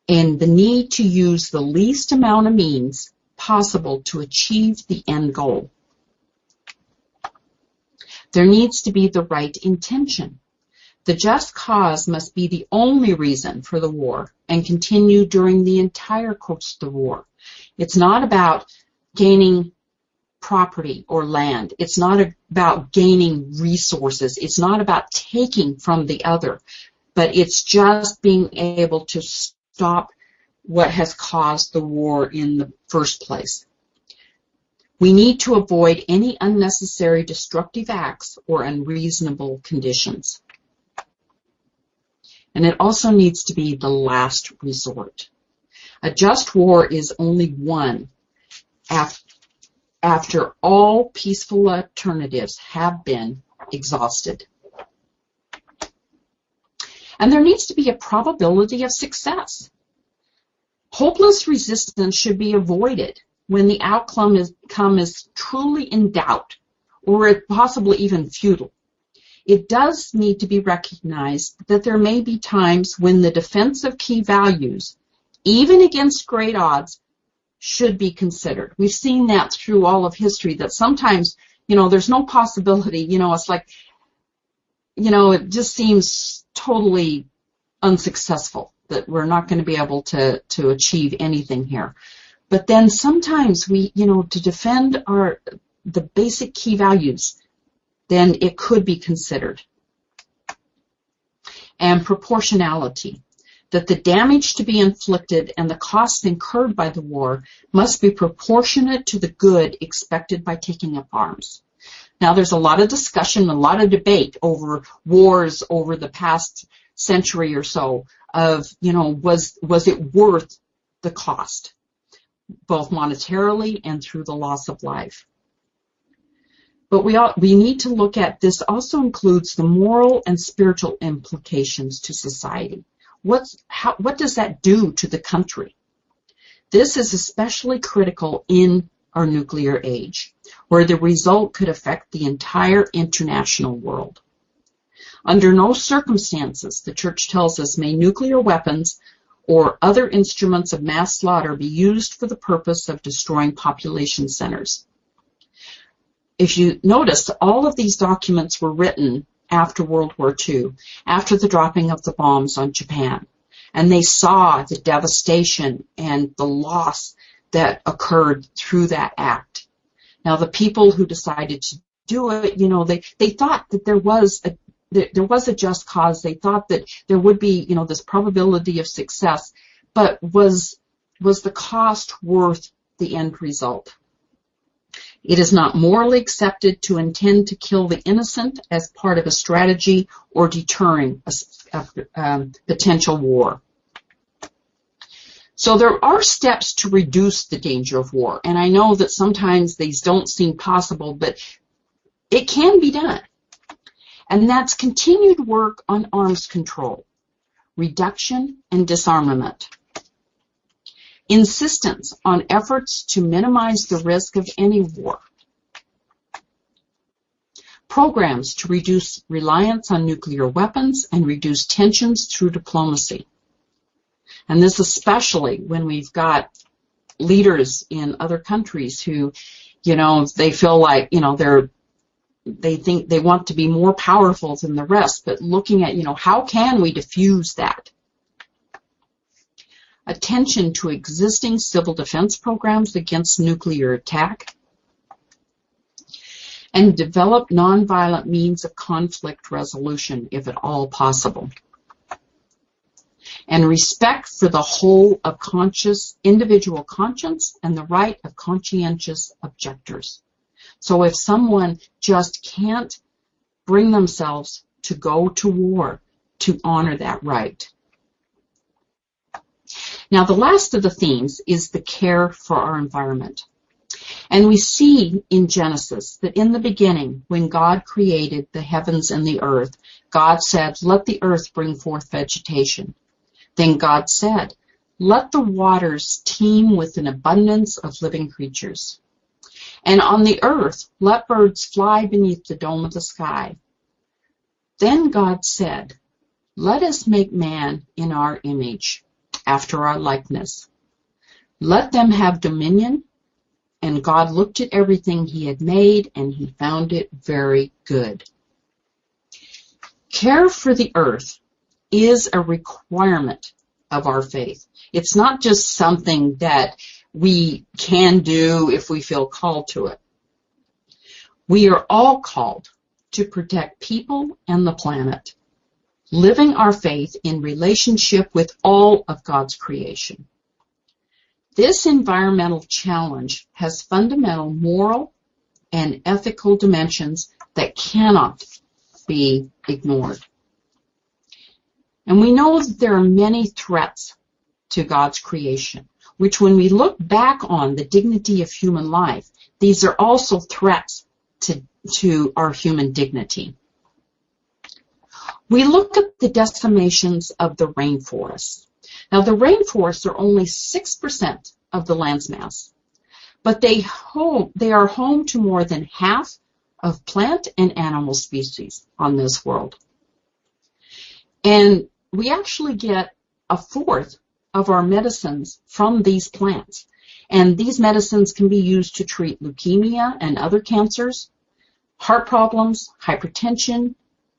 and the need to use the least amount of means possible to achieve the end goal. There needs to be the right intention. The just cause must be the only reason for the war and continue during the entire course of the war. It's not about gaining property or land. It's not about gaining resources. It's not about taking from the other, but it's just being able to stop what has caused the war in the first place. We need to avoid any unnecessary destructive acts or unreasonable conditions. And it also needs to be the last resort. A just war is only won after all peaceful alternatives have been exhausted. And there needs to be a probability of success. Hopeless resistance should be avoided when the outcome is truly in doubt or possibly even futile. It does need to be recognized that there may be times when the defense of key values, even against great odds, should be considered. We've seen that through all of history, that sometimes, there's no possibility, it's like, it just seems totally unsuccessful, that we're not going to be able to achieve anything here. But then sometimes we, to defend the basic key values, then it could be considered. And proportionality, that the damage to be inflicted and the costs incurred by the war must be proportionate to the good expected by taking up arms. Now, there's a lot of discussion, a lot of debate over wars over the past century or so of, was it worth the cost, both monetarily and through the loss of life. But we need to look at this also includes the moral and spiritual implications to society. What does that do to the country? This is especially critical in our nuclear age, where the result could affect the entire international world. Under no circumstances, the Church tells us, may nuclear weapons or other instruments of mass slaughter be used for the purpose of destroying population centers. if you notice, all of these documents were written after World War II, after the dropping of the bombs on Japan. And they saw the devastation and the loss that occurred through that act. Now, the people who decided to do it, they thought that there was a just cause. They thought that there would be, this probability of success, but was the cost worth the end result? It is not morally accepted to intend to kill the innocent as part of a strategy or deterring a potential war. So there are steps to reduce the danger of war, and I know that sometimes these don't seem possible, but it can be done. And that's continued work on arms control, reduction and disarmament, insistence on efforts to minimize the risk of any war, programs to reduce reliance on nuclear weapons and reduce tensions through diplomacy. And this especially when we've got leaders in other countries who, they feel like, they think they want to be more powerful than the rest, but looking at, how can we diffuse that? Attention to existing civil defense programs against nuclear attack, and develop nonviolent means of conflict resolution, if at all possible. And respect for the whole of individual conscience and the right of conscientious objectors. So if someone just can't bring themselves to go to war, to honor that right. Now, the last of the themes is the care for our environment. And we see in Genesis that in the beginning, when God created the heavens and the earth, God said, "Let the earth bring forth vegetation." Then God said, "Let the waters teem with an abundance of living creatures. And on the earth, let birds fly beneath the dome of the sky." Then God said, "Let us make man in our image, after our likeness. Let them have dominion." And God looked at everything he had made, and he found it very good. Care for the earth is a requirement of our faith. It's not just something that we can do if we feel called to it. We are all called to protect people and the planet, living our faith in relationship with all of God's creation. This environmental challenge has fundamental moral and ethical dimensions that cannot be ignored. And we know that there are many threats to God's creation, which when we look back on the dignity of human life, these are also threats to our human dignity. We look at the decimations of the rainforests. Now, the rainforests are only 6% of the land's mass, but they are home to more than half of plant and animal species on this world. And we actually get a fourth of our medicines from these plants. And these medicines can be used to treat leukemia and other cancers, heart problems, hypertension,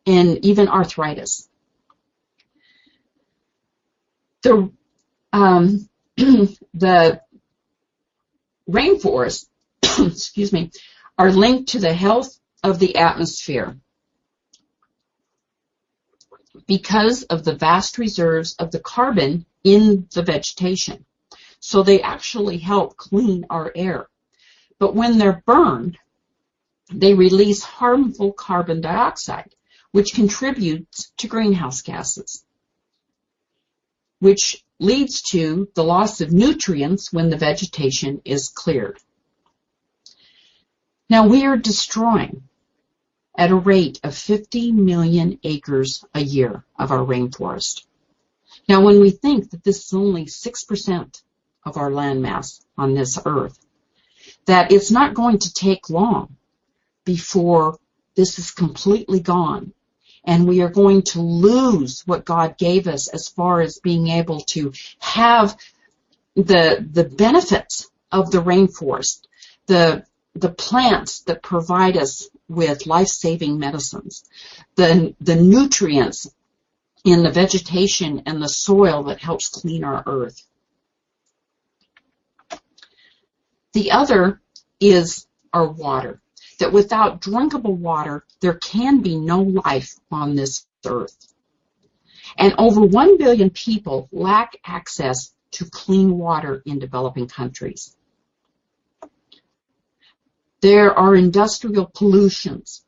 and even arthritis. The rainforests, excuse me, are linked to the health of the atmosphere because of the vast reserves of the carbon in the vegetation. So they actually help clean our air. But when they're burned, they release harmful carbon dioxide, which contributes to greenhouse gases, which leads to the loss of nutrients when the vegetation is cleared. Now, we are destroying at a rate of 50 million acres a year of our rainforest. Now, when we think that this is only 6% of our landmass on this earth, that it's not going to take long before this is completely gone, and we are going to lose what God gave us as far as being able to have the benefits of the rainforest, the the plants that provide us with life-saving medicines, the nutrients in the vegetation and the soil that helps clean our earth. The other is our water, that without drinkable water, there can be no life on this earth. And over 1 billion people lack access to clean water in developing countries. There are industrial pollutions,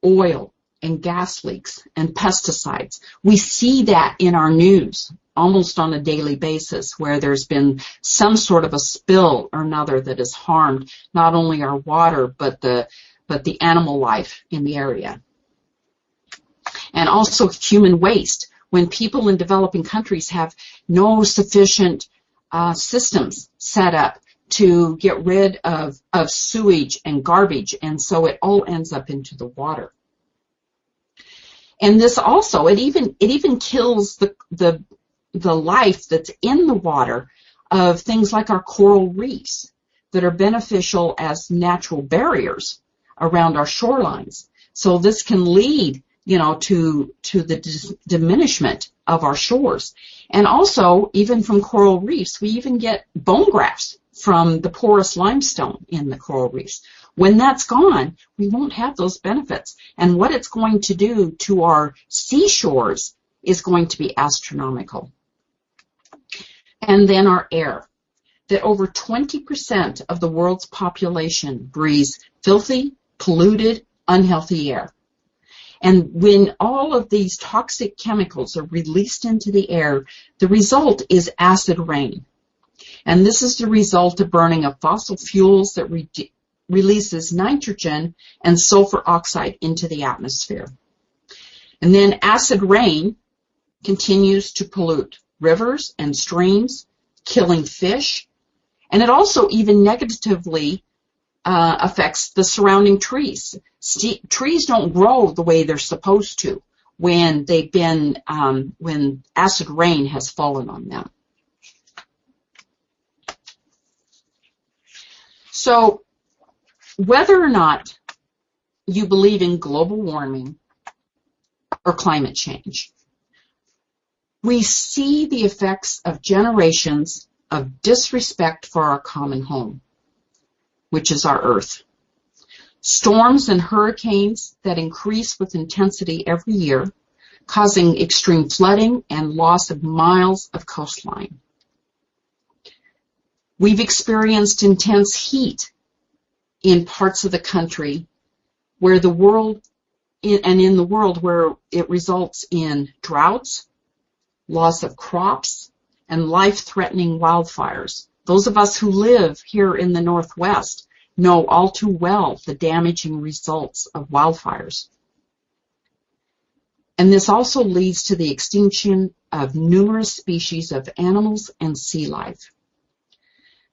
oil and gas leaks, and pesticides. We see that in our news almost on a daily basis, where there's been some sort of a spill or another that has harmed not only our water, but the animal life in the area. And also human waste, when people in developing countries have no sufficient systems set up to get rid of sewage and garbage, and so it all ends up into the water. And this also, it even kills the life that's in the water of things like our coral reefs that are beneficial as natural barriers around our shorelines. So this can lead, to the diminishment of our shores. And also, even from coral reefs, we even get bone grafts from the porous limestone in the coral reefs. When that's gone, we won't have those benefits. And what it's going to do to our seashores is going to be astronomical. And then our air, that over 20% of the world's population breathes filthy, polluted, unhealthy air. And when all of these toxic chemicals are released into the air, the result is acid rain. And this is the result of burning of fossil fuels that releases nitrogen and sulfur oxide into the atmosphere. And then acid rain continues to pollute rivers and streams, killing fish, and it also even negatively affects the surrounding trees. Trees don't grow the way they're supposed to when when acid rain has fallen on them. So whether or not you believe in global warming or climate change, we see the effects of generations of disrespect for our common home, which is our earth. Storms and hurricanes that increase with intensity every year, causing extreme flooding and loss of miles of coastline. We've experienced intense heat in parts of the country where in the world where it results in droughts, loss of crops, and life-threatening wildfires. Those of us who live here in the Northwest know all too well the damaging results of wildfires. And this also leads to the extinction of numerous species of animals and sea life.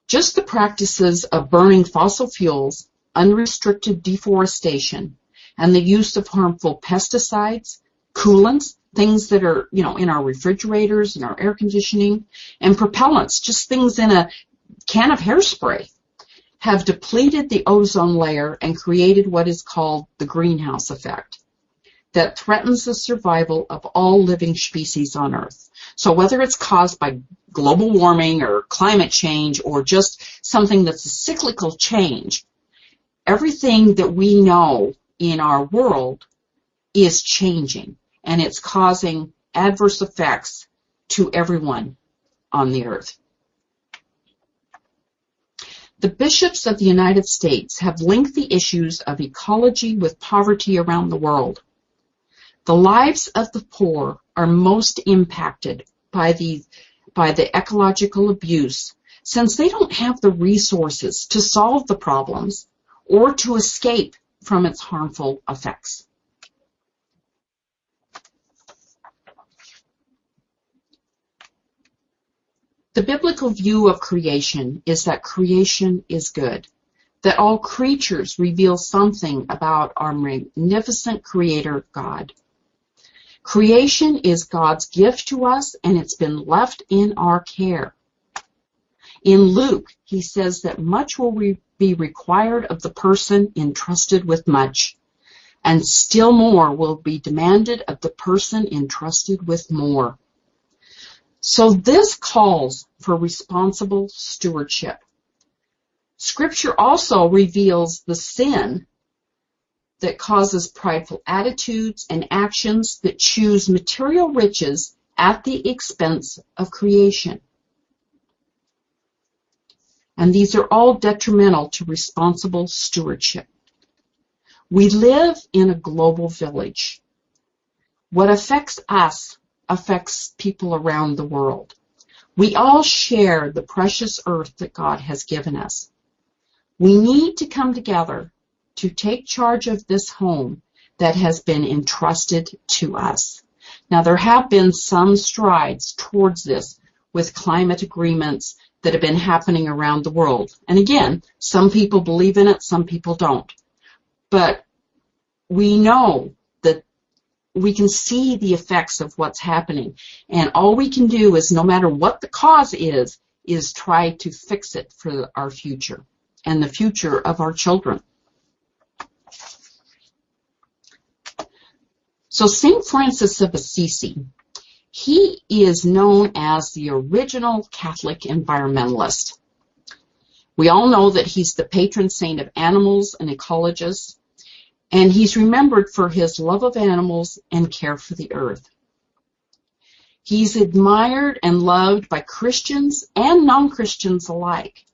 Just the practices of burning fossil fuels, unrestricted deforestation, and the use of harmful pesticides, coolants, things that are, in our refrigerators and our air conditioning, and propellants, just things in a can of hairspray, have depleted the ozone layer and created what is called the greenhouse effect that threatens the survival of all living species on Earth. So whether it's caused by global warming or climate change or just something that's a cyclical change, everything that we know in our world is changing, and it's causing adverse effects to everyone on the earth. The bishops of the United States have linked the issues of ecology with poverty around the world. The lives of the poor are most impacted by the ecological abuse, since they don't have the resources to solve the problems or to escape from its harmful effects. The biblical view of creation is that creation is good, that all creatures reveal something about our magnificent Creator God. Creation is God's gift to us, and it's been left in our care. In Luke, he says that much will be required of the person entrusted with much, and still more will be demanded of the person entrusted with more. So this calls for responsible stewardship. Scripture also reveals the sin that causes prideful attitudes and actions that choose material riches at the expense of creation. And these are all detrimental to responsible stewardship. We live in a global village. What affects us affects people around the world. We all share the precious earth that God has given us. We need to come together to take charge of this home that has been entrusted to us. Now, there have been some strides towards this with climate agreements that have been happening around the world. And again, some people believe in it, some people don't. But we know that we can see the effects of what's happening. And all we can do is, no matter what the cause is try to fix it for our future and the future of our children. So St. Francis of Assisi, he is known as the original Catholic environmentalist. We all know that he's the patron saint of animals and ecologists, and he's remembered for his love of animals and care for the earth. He's admired and loved by Christians and non-Christians alike.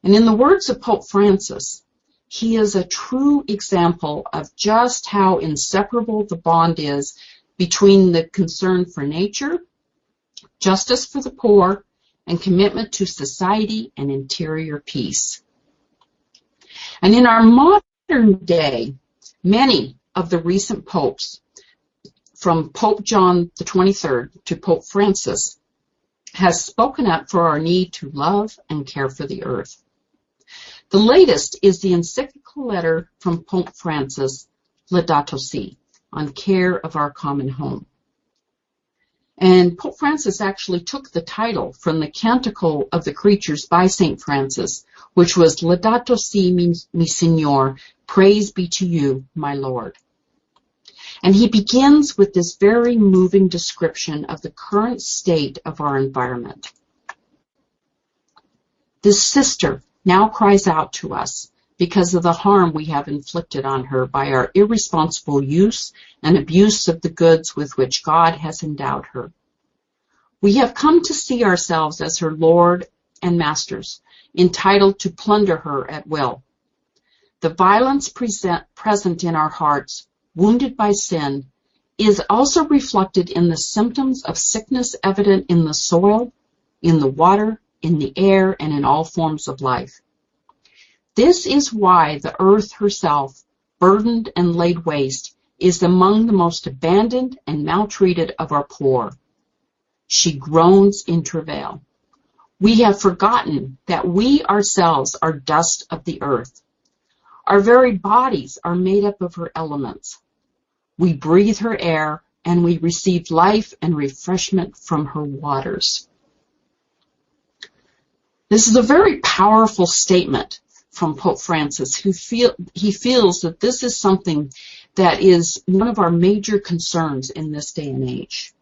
And in the words of Pope Francis, he is a true example of just how inseparable the bond is between the concern for nature, justice for the poor, and commitment to society and interior peace. And in our modern day, many of the recent popes, from Pope John the 23rd to Pope Francis, has spoken up for our need to love and care for the earth. The latest is the encyclical letter from Pope Francis, Laudato Si, on care of our common home. And Pope Francis actually took the title from the Canticle of the Creatures by St. Francis, which was Laudato Si mi Signor, praise be to you, my Lord. And he begins with this very moving description of the current state of our environment. This sister now cries out to us because of the harm we have inflicted on her by our irresponsible use and abuse of the goods with which God has endowed her. We have come to see ourselves as her Lord and masters, entitled to plunder her at will. The violence present in our hearts, wounded by sin, is also reflected in the symptoms of sickness evident in the soil, in the water, in the air, and in all forms of life. This is why the earth herself, burdened and laid waste, is among the most abandoned and maltreated of our poor. She groans in travail. We have forgotten that we ourselves are dust of the earth. Our very bodies are made up of her elements. We breathe her air, and we receive life and refreshment from her waters. This is a very powerful statement from Pope Francis, who feels that this is something that is one of our major concerns in this day and age.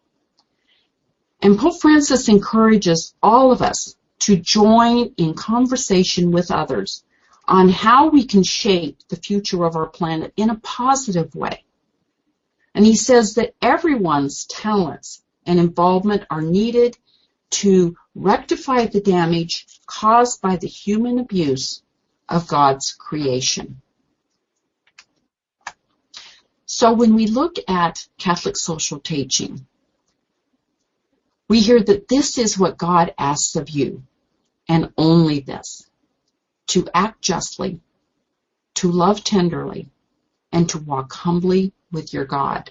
And Pope Francis encourages all of us to join in conversation with others on how we can shape the future of our planet in a positive way. And he says that everyone's talents and involvement are needed to rectify the damage caused by the human abuse of God's creation. So when we look at Catholic social teaching, we hear that this is what God asks of you, and only this: to act justly, to love tenderly, and to walk humbly with your God.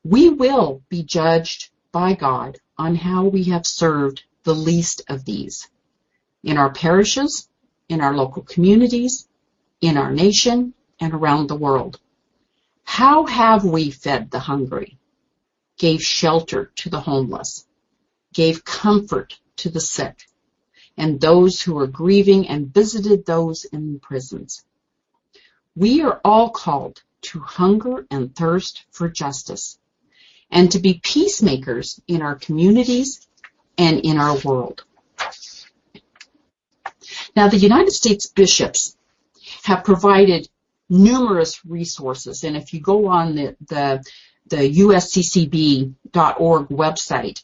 We will be judged by God on how we have served the least of these in our parishes, in our local communities, in our nation, and around the world. How have we fed the hungry, gave shelter to the homeless, gave comfort to the sick, and those who are grieving, and visited those in prisons. We are all called to hunger and thirst for justice, and to be peacemakers in our communities and in our world. Now, the United States bishops have provided numerous resources, and if you go on the usccb.org website,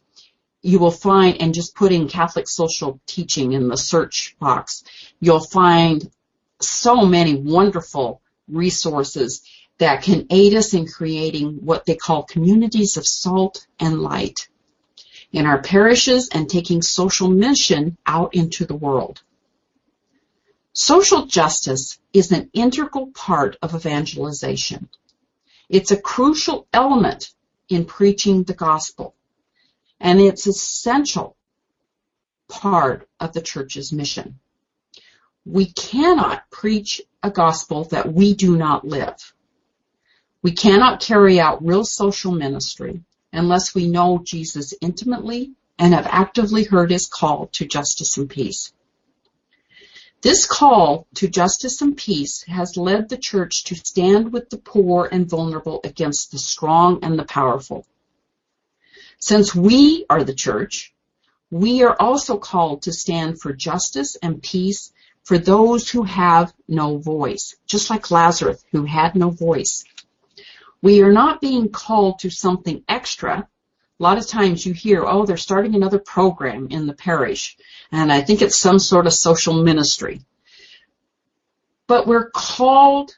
you will find, and just put in Catholic social teaching in the search box, you'll find so many wonderful resources that can aid us in creating what they call communities of salt and light in our parishes and taking social mission out into the world. Social justice is an integral part of evangelization. It's a crucial element in preaching the gospel, and it's an essential part of the church's mission. We cannot preach a gospel that we do not live. We cannot carry out real social ministry unless we know Jesus intimately and have actively heard his call to justice and peace. This call to justice and peace has led the church to stand with the poor and vulnerable against the strong and the powerful. Since we are the church, we are also called to stand for justice and peace for those who have no voice, just like Lazarus, who had no voice. We are not being called to something extra. A lot of times you hear, oh, they're starting another program in the parish, and I think it's some sort of social ministry. But what we're called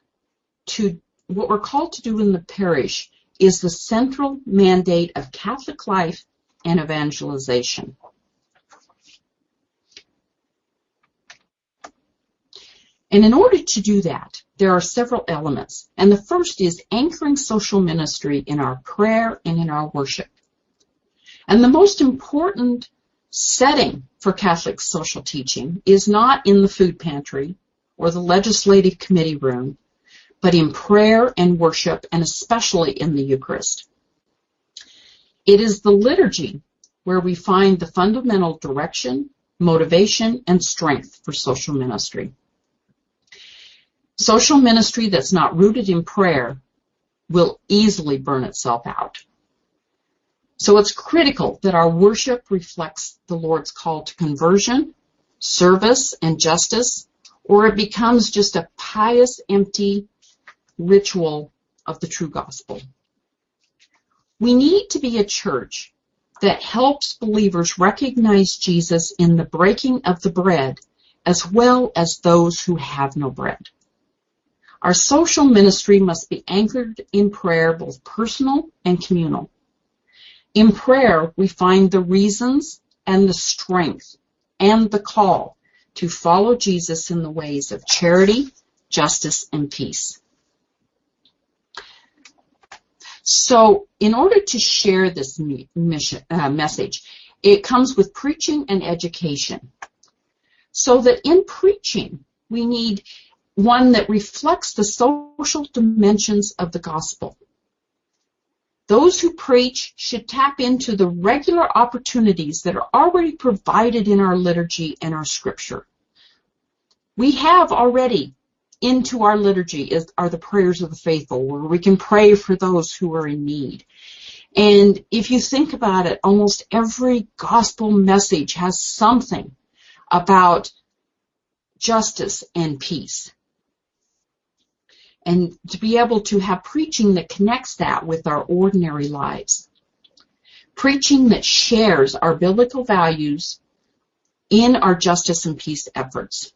to do in the parish is the central mandate of Catholic life and evangelization. And in order to do that, there are several elements. And the first is anchoring social ministry in our prayer and in our worship. And the most important setting for Catholic social teaching is not in the food pantry or the legislative committee room, but in prayer and worship, and especially in the Eucharist. It is the liturgy where we find the fundamental direction, motivation, and strength for social ministry. Social ministry that's not rooted in prayer will easily burn itself out. So it's critical that our worship reflects the Lord's call to conversion, service, and justice, or it becomes just a pious, empty ritual of the true gospel. We need to be a church that helps believers recognize Jesus in the breaking of the bread, as well as those who have no bread. Our social ministry must be anchored in prayer, both personal and communal. In prayer, we find the reasons and the strength and the call to follow Jesus in the ways of charity, justice, and peace. So, in order to share this message, it comes with preaching and education. So that in preaching, we need one that reflects the social dimensions of the gospel. Those who preach should tap into the regular opportunities that are already provided in our liturgy and our scripture. We have already into our liturgy are the prayers of the faithful, where we can pray for those who are in need. And if you think about it, almost every gospel message has something about justice and peace. And to be able to have preaching that connects that with our ordinary lives. Preaching that shares our biblical values in our justice and peace efforts.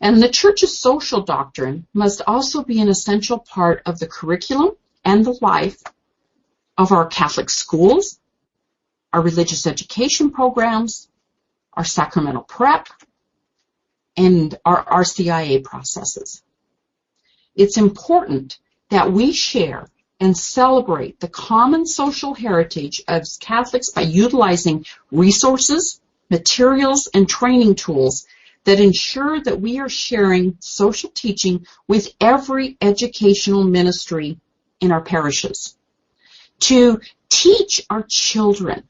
And the Church's social doctrine must also be an essential part of the curriculum and the life of our Catholic schools, our religious education programs, our sacramental prep, and our RCIA processes. It's important that we share and celebrate the common social heritage of Catholics by utilizing resources, materials, and training tools that ensure that we are sharing social teaching with every educational ministry in our parishes. To teach our children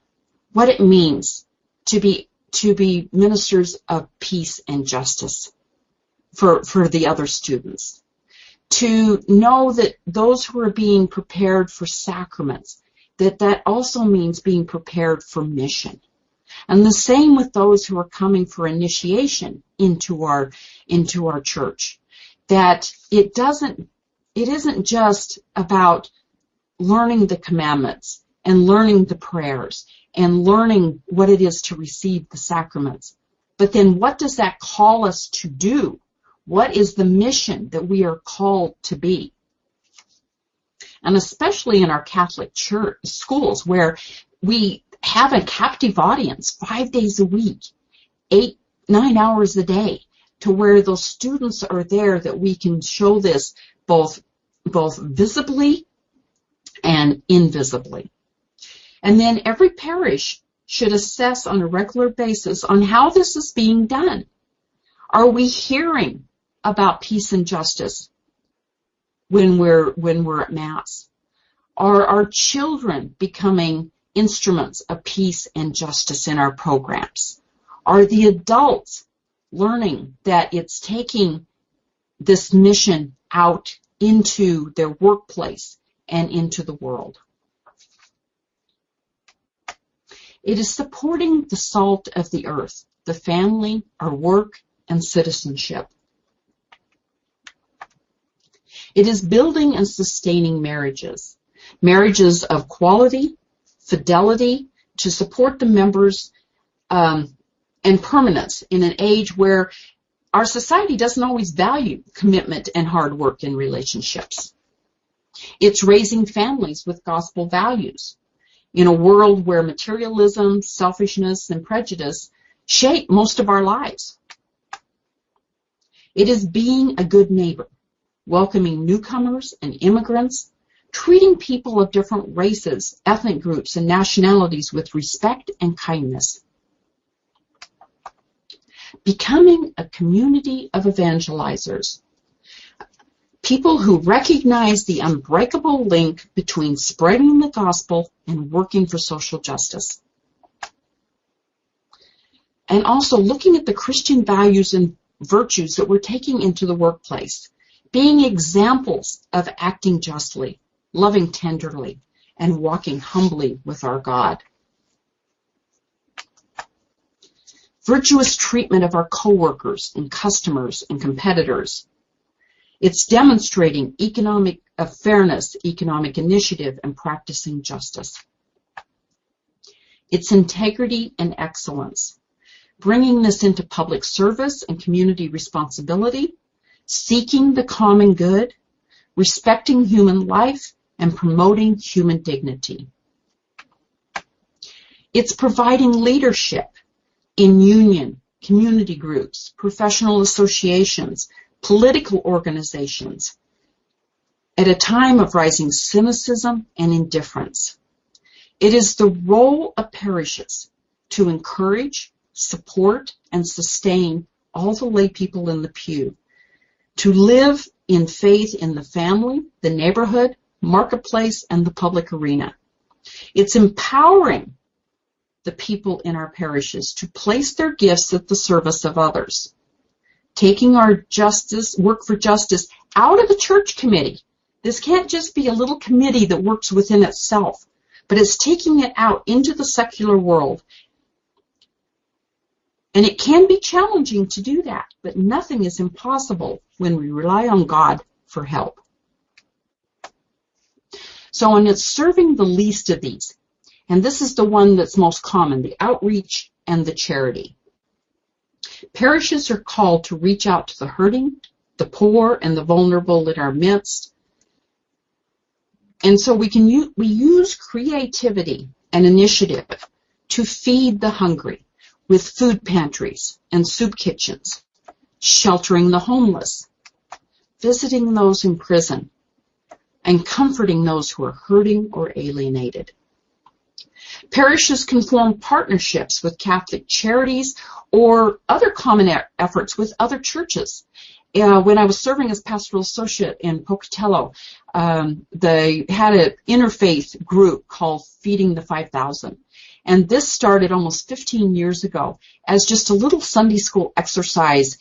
what it means to be ministers of peace and justice for the other students, to know that those who are being prepared for sacraments, that also means being prepared for mission. And the same with those who are coming for initiation into our church, that it isn't just about learning the commandments and learning the prayers and learning what it is to receive the sacraments, but then what does that call us to do? What is the mission that we are called to be? And especially in our Catholic church schools, where we have a captive audience 5 days a week, 8-9 hours a day, to where those students are there, that we can show this both visibly and invisibly. And then every parish should assess on a regular basis on how this is being done. Are we hearing about peace and justice when we're at Mass? Are our children becoming instruments of peace and justice in our programs? Are the adults learning that it's taking this mission out into their workplace and into the world? It is supporting the salt of the earth, the family, our work, and citizenship. It is building and sustaining marriages of quality, fidelity, to support the members, and permanence in an age where our society doesn't always value commitment and hard work in relationships. It's raising families with gospel values in a world where materialism, selfishness, and prejudice shape most of our lives. It is being a good neighbor, welcoming newcomers and immigrants, treating people of different races, ethnic groups, and nationalities with respect and kindness. Becoming a community of evangelizers, people who recognize the unbreakable link between spreading the gospel and working for social justice. And also looking at the Christian values and virtues that we're taking into the workplace, being examples of acting justly, loving tenderly, and walking humbly with our God. Virtuous treatment of our coworkers and customers and competitors. It's demonstrating economic fairness, economic initiative, and practicing justice. It's integrity and excellence, bringing this into public service and community responsibility, seeking the common good, respecting human life, and promoting human dignity. It's providing leadership in union, community groups, professional associations, political organizations, at a time of rising cynicism and indifference. It is the role of parishes to encourage, support, and sustain all the lay people in the pew, to live in faith in the family, the neighborhood, marketplace, and the public arena. It's empowering the people in our parishes to place their gifts at the service of others, taking our work for justice out of the church committee. This can't just be a little committee that works within itself, but it's taking it out into the secular world. And it can be challenging to do that, but nothing is impossible when we rely on God for help. So, and it's serving the least of these. And this is the one that's most common, the outreach and the charity. Parishes are called to reach out to the hurting, the poor, and the vulnerable in our midst. And so we use creativity and initiative to feed the hungry with food pantries and soup kitchens, sheltering the homeless, visiting those in prison, and comforting those who are hurting or alienated. Parishes can form partnerships with Catholic charities or other common efforts with other churches. When I was serving as pastoral associate in Pocatello, they had an interfaith group called Feeding the 5,000. And this started almost 15 years ago as just a little Sunday school exercise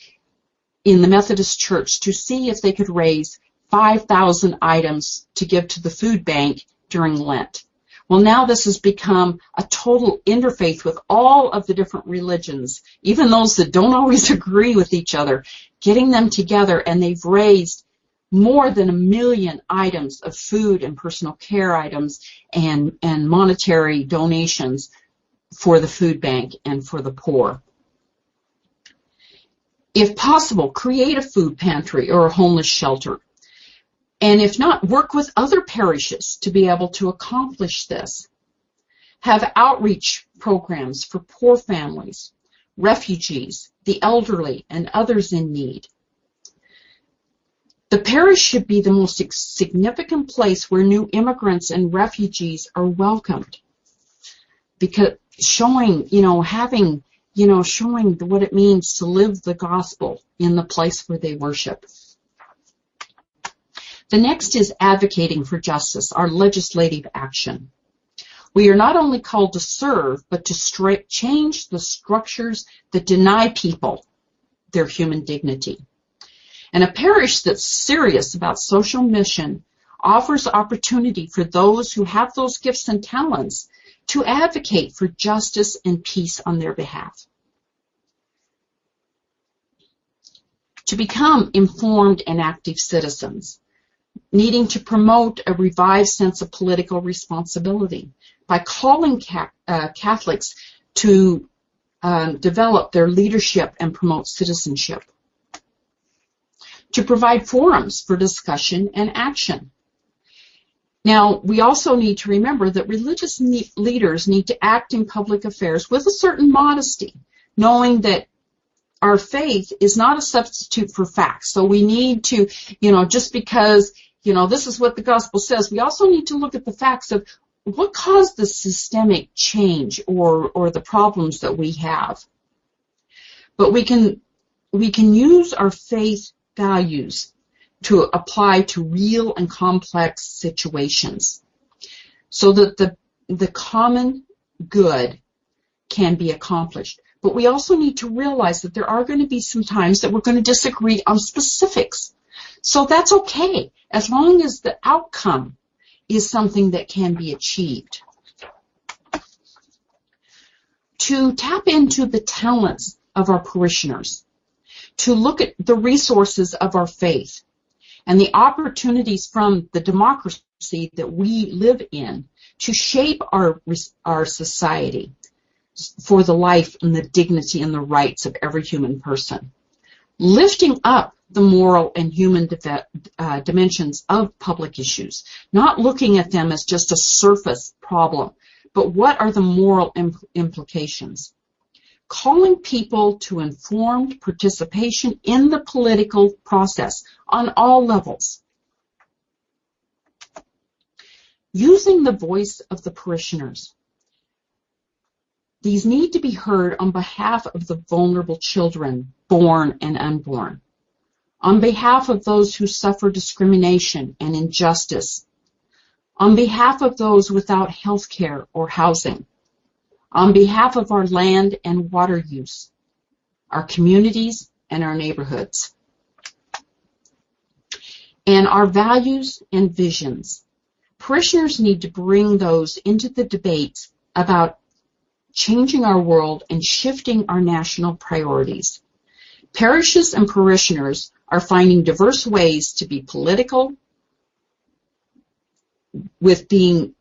in the Methodist Church to see if they could raise 5,000 items to give to the food bank during Lent. Well, now this has become a total interfaith with all of the different religions, even those that don't always agree with each other, getting them together, and they've raised more than 1 million items of food and personal care items and monetary donations for the food bank and for the poor. If possible, create a food pantry or a homeless shelter. And if not, work with other parishes to be able to accomplish this. Have outreach programs for poor families, refugees, the elderly, and others in need. The parish should be the most significant place where new immigrants and refugees are welcomed. Because showing, showing what it means to live the gospel in the place where they worship. The next is advocating for justice, our legislative action. We are not only called to serve, but to change the structures that deny people their human dignity. And a parish that's serious about social mission offers opportunity for those who have those gifts and talents to advocate for justice and peace on their behalf. To become informed and active citizens, needing to promote a revived sense of political responsibility by calling Catholics to develop their leadership and promote citizenship. To provide forums for discussion and action. Now, we also need to remember that religious leaders need to act in public affairs with a certain modesty, knowing that our faith is not a substitute for facts. So we need to, just because, this is what the gospel says, we also need to look at the facts of what caused the systemic change or the problems that we have. But we can use our faith values to apply to real and complex situations so that the common good can be accomplished. But we also need to realize that there are going to be some times that we're going to disagree on specifics. So that's okay, as long as the outcome is something that can be achieved. To tap into the talents of our parishioners, to look at the resources of our faith and the opportunities from the democracy that we live in to shape our society for the life and the dignity and the rights of every human person. Lifting up the moral and human dimensions of public issues, not looking at them as just a surface problem, but what are the moral implications? Calling people to informed participation in the political process on all levels. Using the voice of the parishioners. These need to be heard on behalf of the vulnerable children, born and unborn, on behalf of those who suffer discrimination and injustice, on behalf of those without health care or housing, on behalf of our land and water use, our communities and our neighborhoods, and our values and visions. Parishioners need to bring those into the debates about changing our world and shifting our national priorities. Parishes and parishioners are finding diverse ways to be political with being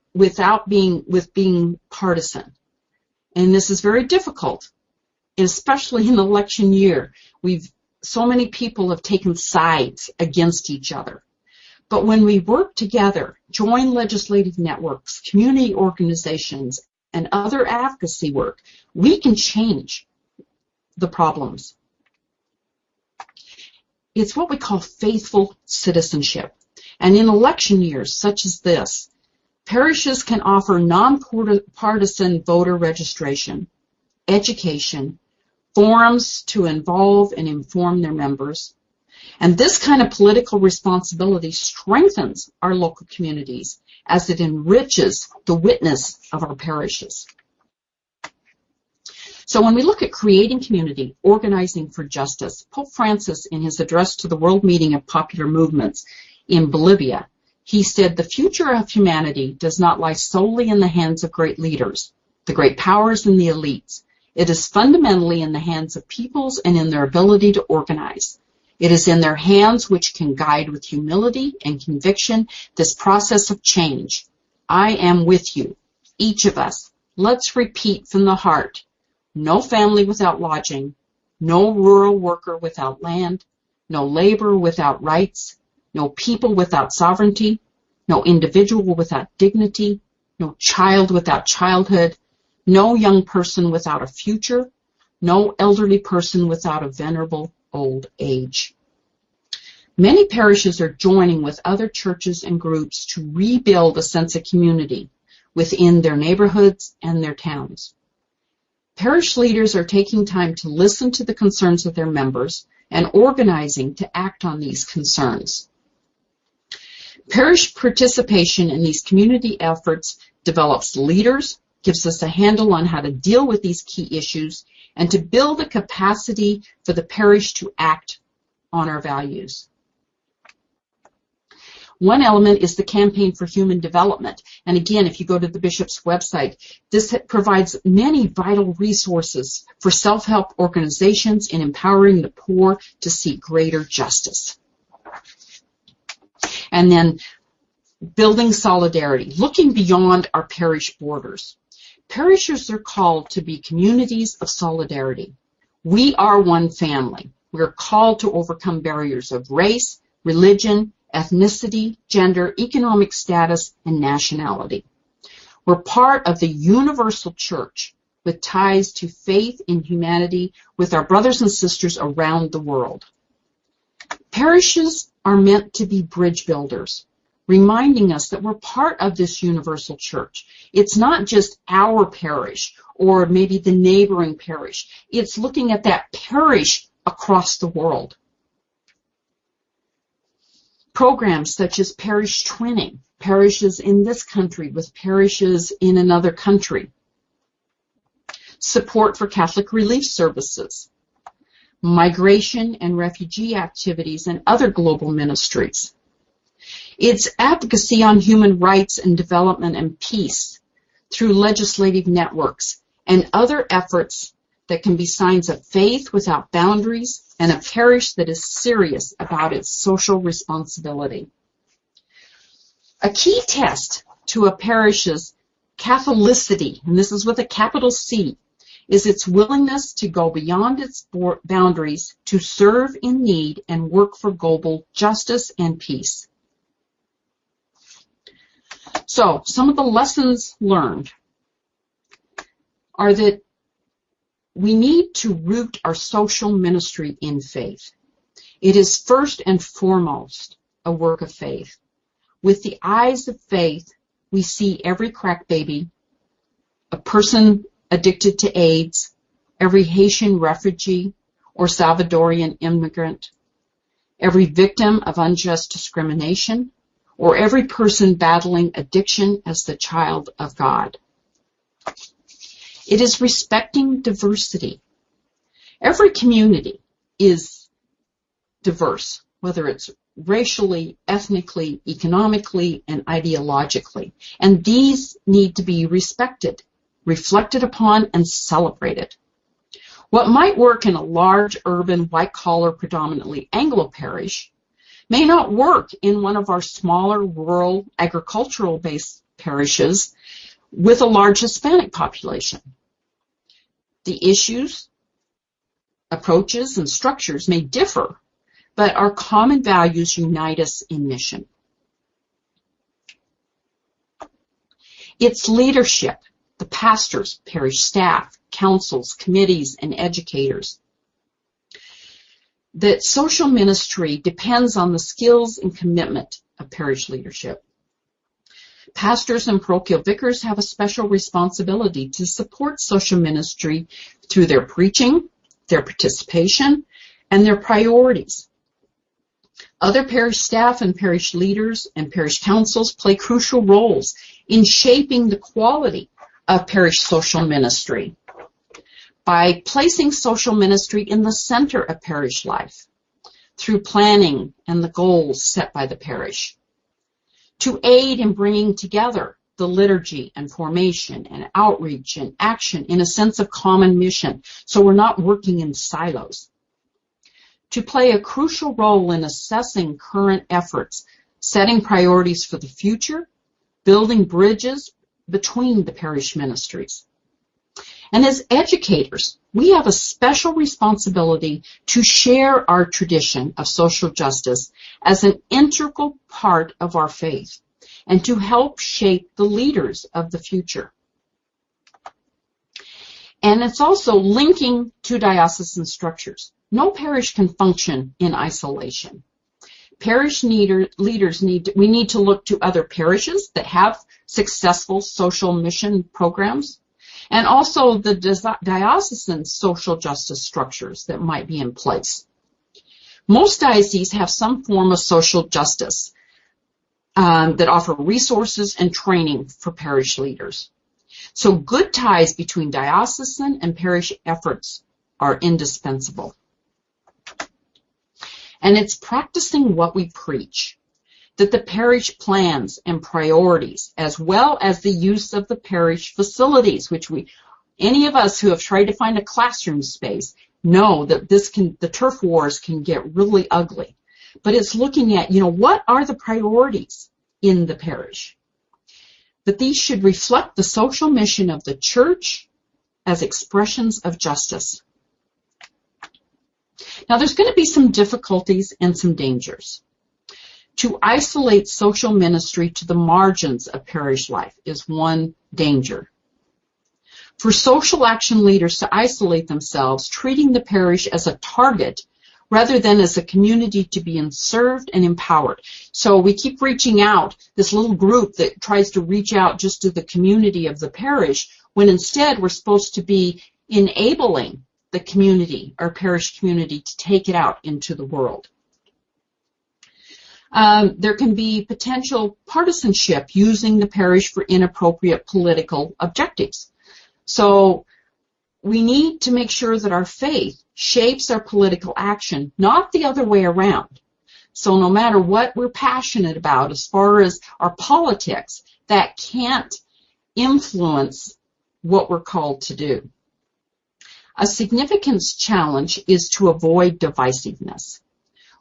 partisan. And this is very difficult, especially in the election year. So many people have taken sides against each other. But when we work together, join legislative networks, community organizations, and other advocacy work, we can change the problems. It's what we call faithful citizenship. And in election years such as this, parishes can offer nonpartisan voter registration, education, forums to involve and inform their members. And this kind of political responsibility strengthens our local communities as it enriches the witness of our parishes. So when we look at creating community, organizing for justice, Pope Francis, in his address to the World Meeting of Popular Movements in Bolivia, he said, the future of humanity does not lie solely in the hands of great leaders, the great powers and the elites. It is fundamentally in the hands of peoples and in their ability to organize. It is in their hands which can guide with humility and conviction this process of change. I am with you, each of us. Let's repeat from the heart. No family without lodging, no rural worker without land, no labor without rights, no people without sovereignty, no individual without dignity, no child without childhood, no young person without a future, no elderly person without a venerable old age. Many parishes are joining with other churches and groups to rebuild a sense of community within their neighborhoods and their towns. Parish leaders are taking time to listen to the concerns of their members and organizing to act on these concerns. Parish participation in these community efforts develops leaders, gives us a handle on how to deal with these key issues, and to build a capacity for the parish to act on our values. One element is the Campaign for Human Development. And again, if you go to the Bishop's website, this provides many vital resources for self-help organizations in empowering the poor to seek greater justice. And then building solidarity, looking beyond our parish borders. Parishes are called to be communities of solidarity. We are one family. We are called to overcome barriers of race, religion, ethnicity, gender, economic status, and nationality. We're part of the universal church with ties to faith in humanity with our brothers and sisters around the world. Parishes are meant to be bridge builders, reminding us that we're part of this universal church. It's not just our parish or maybe the neighboring parish. It's looking at that parish across the world. Programs such as parish twinning, parishes in this country with parishes in another country. Support for Catholic relief services, migration and refugee activities, and other global ministries. It's advocacy on human rights and development and peace through legislative networks and other efforts that can be signs of faith without boundaries and a parish that is serious about its social responsibility. A key test to a parish's Catholicity, and this is with a capital C, is its willingness to go beyond its boundaries to serve in need and work for global justice and peace. So, some of the lessons learned are that we need to root our social ministry in faith. It is first and foremost a work of faith. With the eyes of faith, we see every crack baby, a person addicted to AIDS, every Haitian refugee or Salvadorian immigrant, every victim of unjust discrimination, or every person battling addiction as the child of God. It is respecting diversity. Every community is diverse, whether it's racially, ethnically, economically, and ideologically. And these need to be respected, reflected upon, and celebrated. What might work in a large, urban, white-collar, predominantly Anglo parish may not work in one of our smaller, rural, agricultural-based parishes with a large Hispanic population. The issues, approaches, and structures may differ, but our common values unite us in mission. It's leadership, the pastors, parish staff, councils, committees, and educators. That social ministry depends on the skills and commitment of parish leadership. Pastors and parochial vicars have a special responsibility to support social ministry through their preaching, their participation, and their priorities. Other parish staff and parish leaders and parish councils play crucial roles in shaping the quality of parish social ministry. by placing social ministry in the center of parish life through planning and the goals set by the parish, to aid in bringing together the liturgy and formation and outreach and action in a sense of common mission, so we're not working in silos, to play a crucial role in assessing current efforts, setting priorities for the future, building bridges between the parish ministries. And as educators, we have a special responsibility to share our tradition of social justice as an integral part of our faith and to help shape the leaders of the future. And it's also linking to diocesan structures. No parish can function in isolation. Parish leaders we need to look to other parishes that have successful social mission programs, and also the diocesan social justice structures that might be in place. Most dioceses have some form of social justice that offer resources and training for parish leaders. So good ties between diocesan and parish efforts are indispensable. And it's practicing what we preach, that the parish plans and priorities, as well as the use of the parish facilities, which any of us who have tried to find a classroom space know that the turf wars can get really ugly. But it's looking at, what are the priorities in the parish? That these should reflect the social mission of the church as expressions of justice. Now, there's going to be some difficulties and some dangers. To isolate social ministry to the margins of parish life is one danger. For social action leaders to isolate themselves, treating the parish as a target rather than as a community to be served and empowered. So we keep reaching out, this little group that tries to reach out just to the community of the parish, when instead we're supposed to be enabling the community, our parish community, to take it out into the world. There can be potential partisanship using the parish for inappropriate political objectives. So we need to make sure that our faith shapes our political action, not the other way around. So no matter what we're passionate about as far as our politics, that can't influence what we're called to do. A significant challenge is to avoid divisiveness.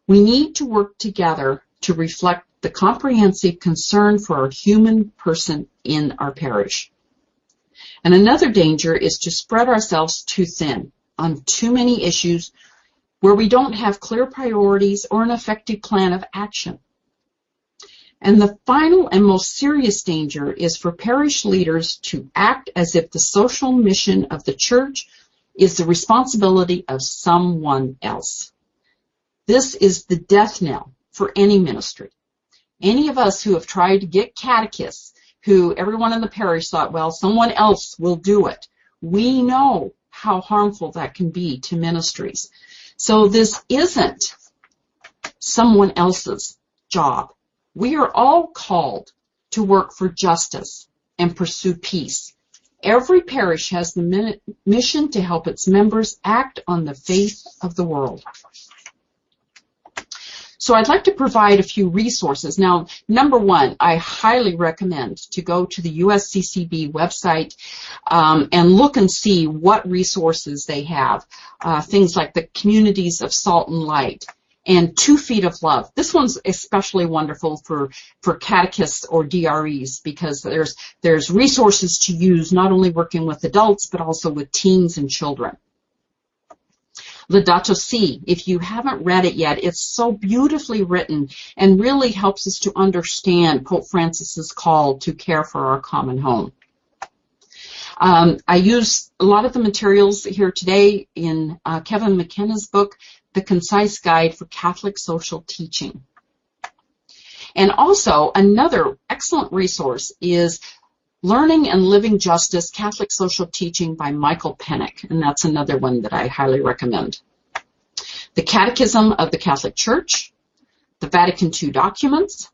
We need to work together to reflect the comprehensive concern for our human person in our parish. And another danger is to spread ourselves too thin on too many issues where we don't have clear priorities or an effective plan of action. And the final and most serious danger is for parish leaders to act as if the social mission of the church is the responsibility of someone else. This is the death knell for any ministry. Any of us who have tried to get catechists, who everyone in the parish thought, well, someone else will do it. We know how harmful that can be to ministries. So this isn't someone else's job. We are all called to work for justice and pursue peace. Every parish has the mission to help its members act on the faith of the world. So I'd like to provide a few resources. Now, number one, I highly recommend to go to the USCCB website and look and see what resources they have. Things like the Communities of Salt and Light and 2 Feet of Love. This one's especially wonderful for catechists or DREs because there's resources to use, not only working with adults, but also with teens and children. Laudato Si, if you haven't read it yet, it's so beautifully written and really helps us to understand Pope Francis's call to care for our common home. I use a lot of the materials here today in Kevin McKenna's book, The Concise Guide for Catholic Social Teaching. And also, another excellent resource is Learning and Living Justice, Catholic Social Teaching by Michael Pennock, and that's another one that I highly recommend. The Catechism of the Catholic Church, the Vatican II documents,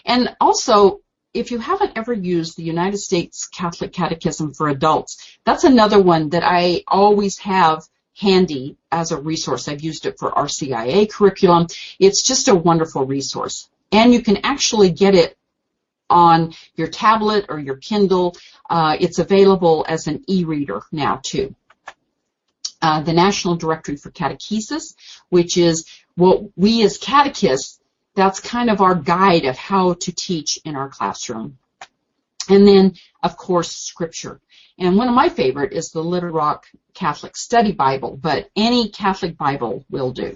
and also if you haven't ever used the United States Catholic Catechism for Adults, that's another one that I always have handy as a resource. I've used it for RCIA curriculum. It's just a wonderful resource. And you can actually get it on your tablet or your Kindle. It's available as an e-reader now, too. The National Directory for Catechesis, which is what we as catechists, that's kind of our guide of how to teach in our classroom. And then, of course, Scripture. And one of my favorite is the Little Rock Catholic Study Bible, but any Catholic Bible will do.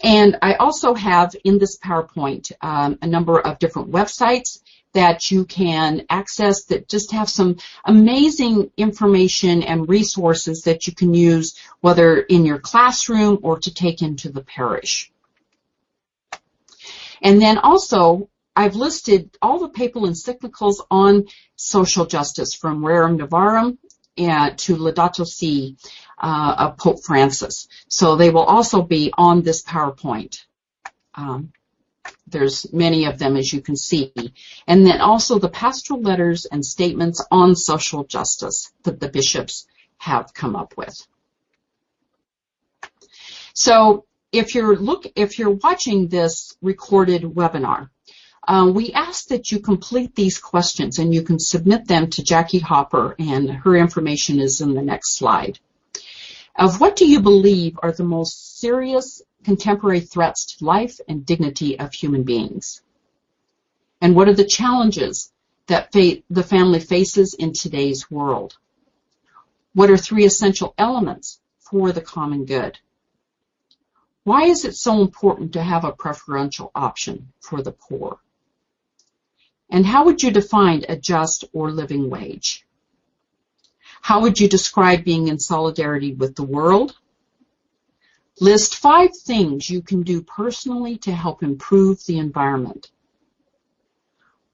And I also have in this PowerPoint a number of different websites that you can access that just have some amazing information and resources that you can use, whether in your classroom or to take into the parish. And then also, I've listed all the papal encyclicals on social justice, from Rerum Novarum to Laudato Si of Pope Francis. So they will also be on this PowerPoint. There's many of them, as you can see. And then also the pastoral letters and statements on social justice that the bishops have come up with. So if you're watching this recorded webinar, we ask that you complete these questions, and you can submit them to Jackie Hopper, and her information is in the next slide. Of what do you believe are the most serious contemporary threats to life and dignity of human beings? And what are the challenges that the family faces in today's world? What are 3 essential elements for the common good? Why is it so important to have a preferential option for the poor? And how would you define a just or living wage? How would you describe being in solidarity with the world? List 5 things you can do personally to help improve the environment.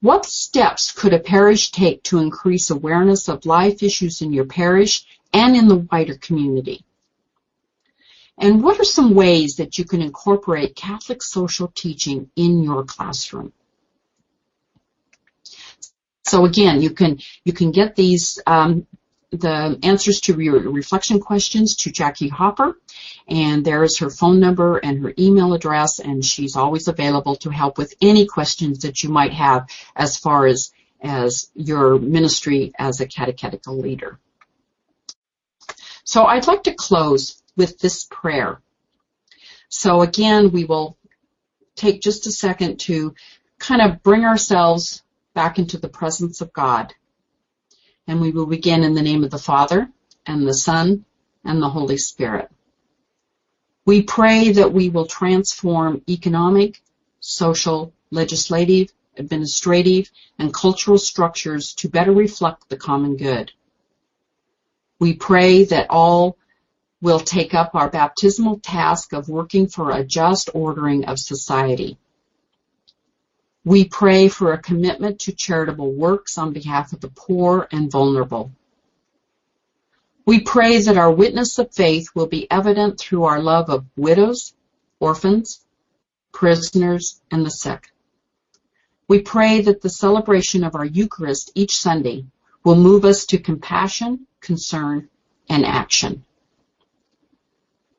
What steps could a parish take to increase awareness of life issues in your parish and in the wider community? And what are some ways that you can incorporate Catholic social teaching in your classroom? So again, you can get these the answers to your reflection questions to Jackie Hopper, and there is her phone number and her email address, and she's always available to help with any questions that you might have as far as your ministry as a catechetical leader. So I'd like to close with this prayer. So again, we will take just a second to kind of bring ourselves back into the presence of God. And we will begin in the name of the Father, and the Son, and the Holy Spirit. We pray that we will transform economic, social, legislative, administrative, and cultural structures to better reflect the common good. We pray that all will take up our baptismal task of working for a just ordering of society. We pray for a commitment to charitable works on behalf of the poor and vulnerable. We pray that our witness of faith will be evident through our love of widows, orphans, prisoners, and the sick. We pray that the celebration of our Eucharist each Sunday will move us to compassion, concern, and action.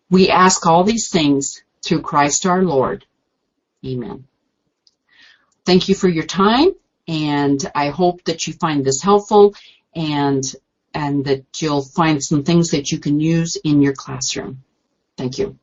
We ask all these things through Christ our Lord. Amen. Thank you for your time, and I hope that you find this helpful and that you'll find some things that you can use in your classroom. Thank you.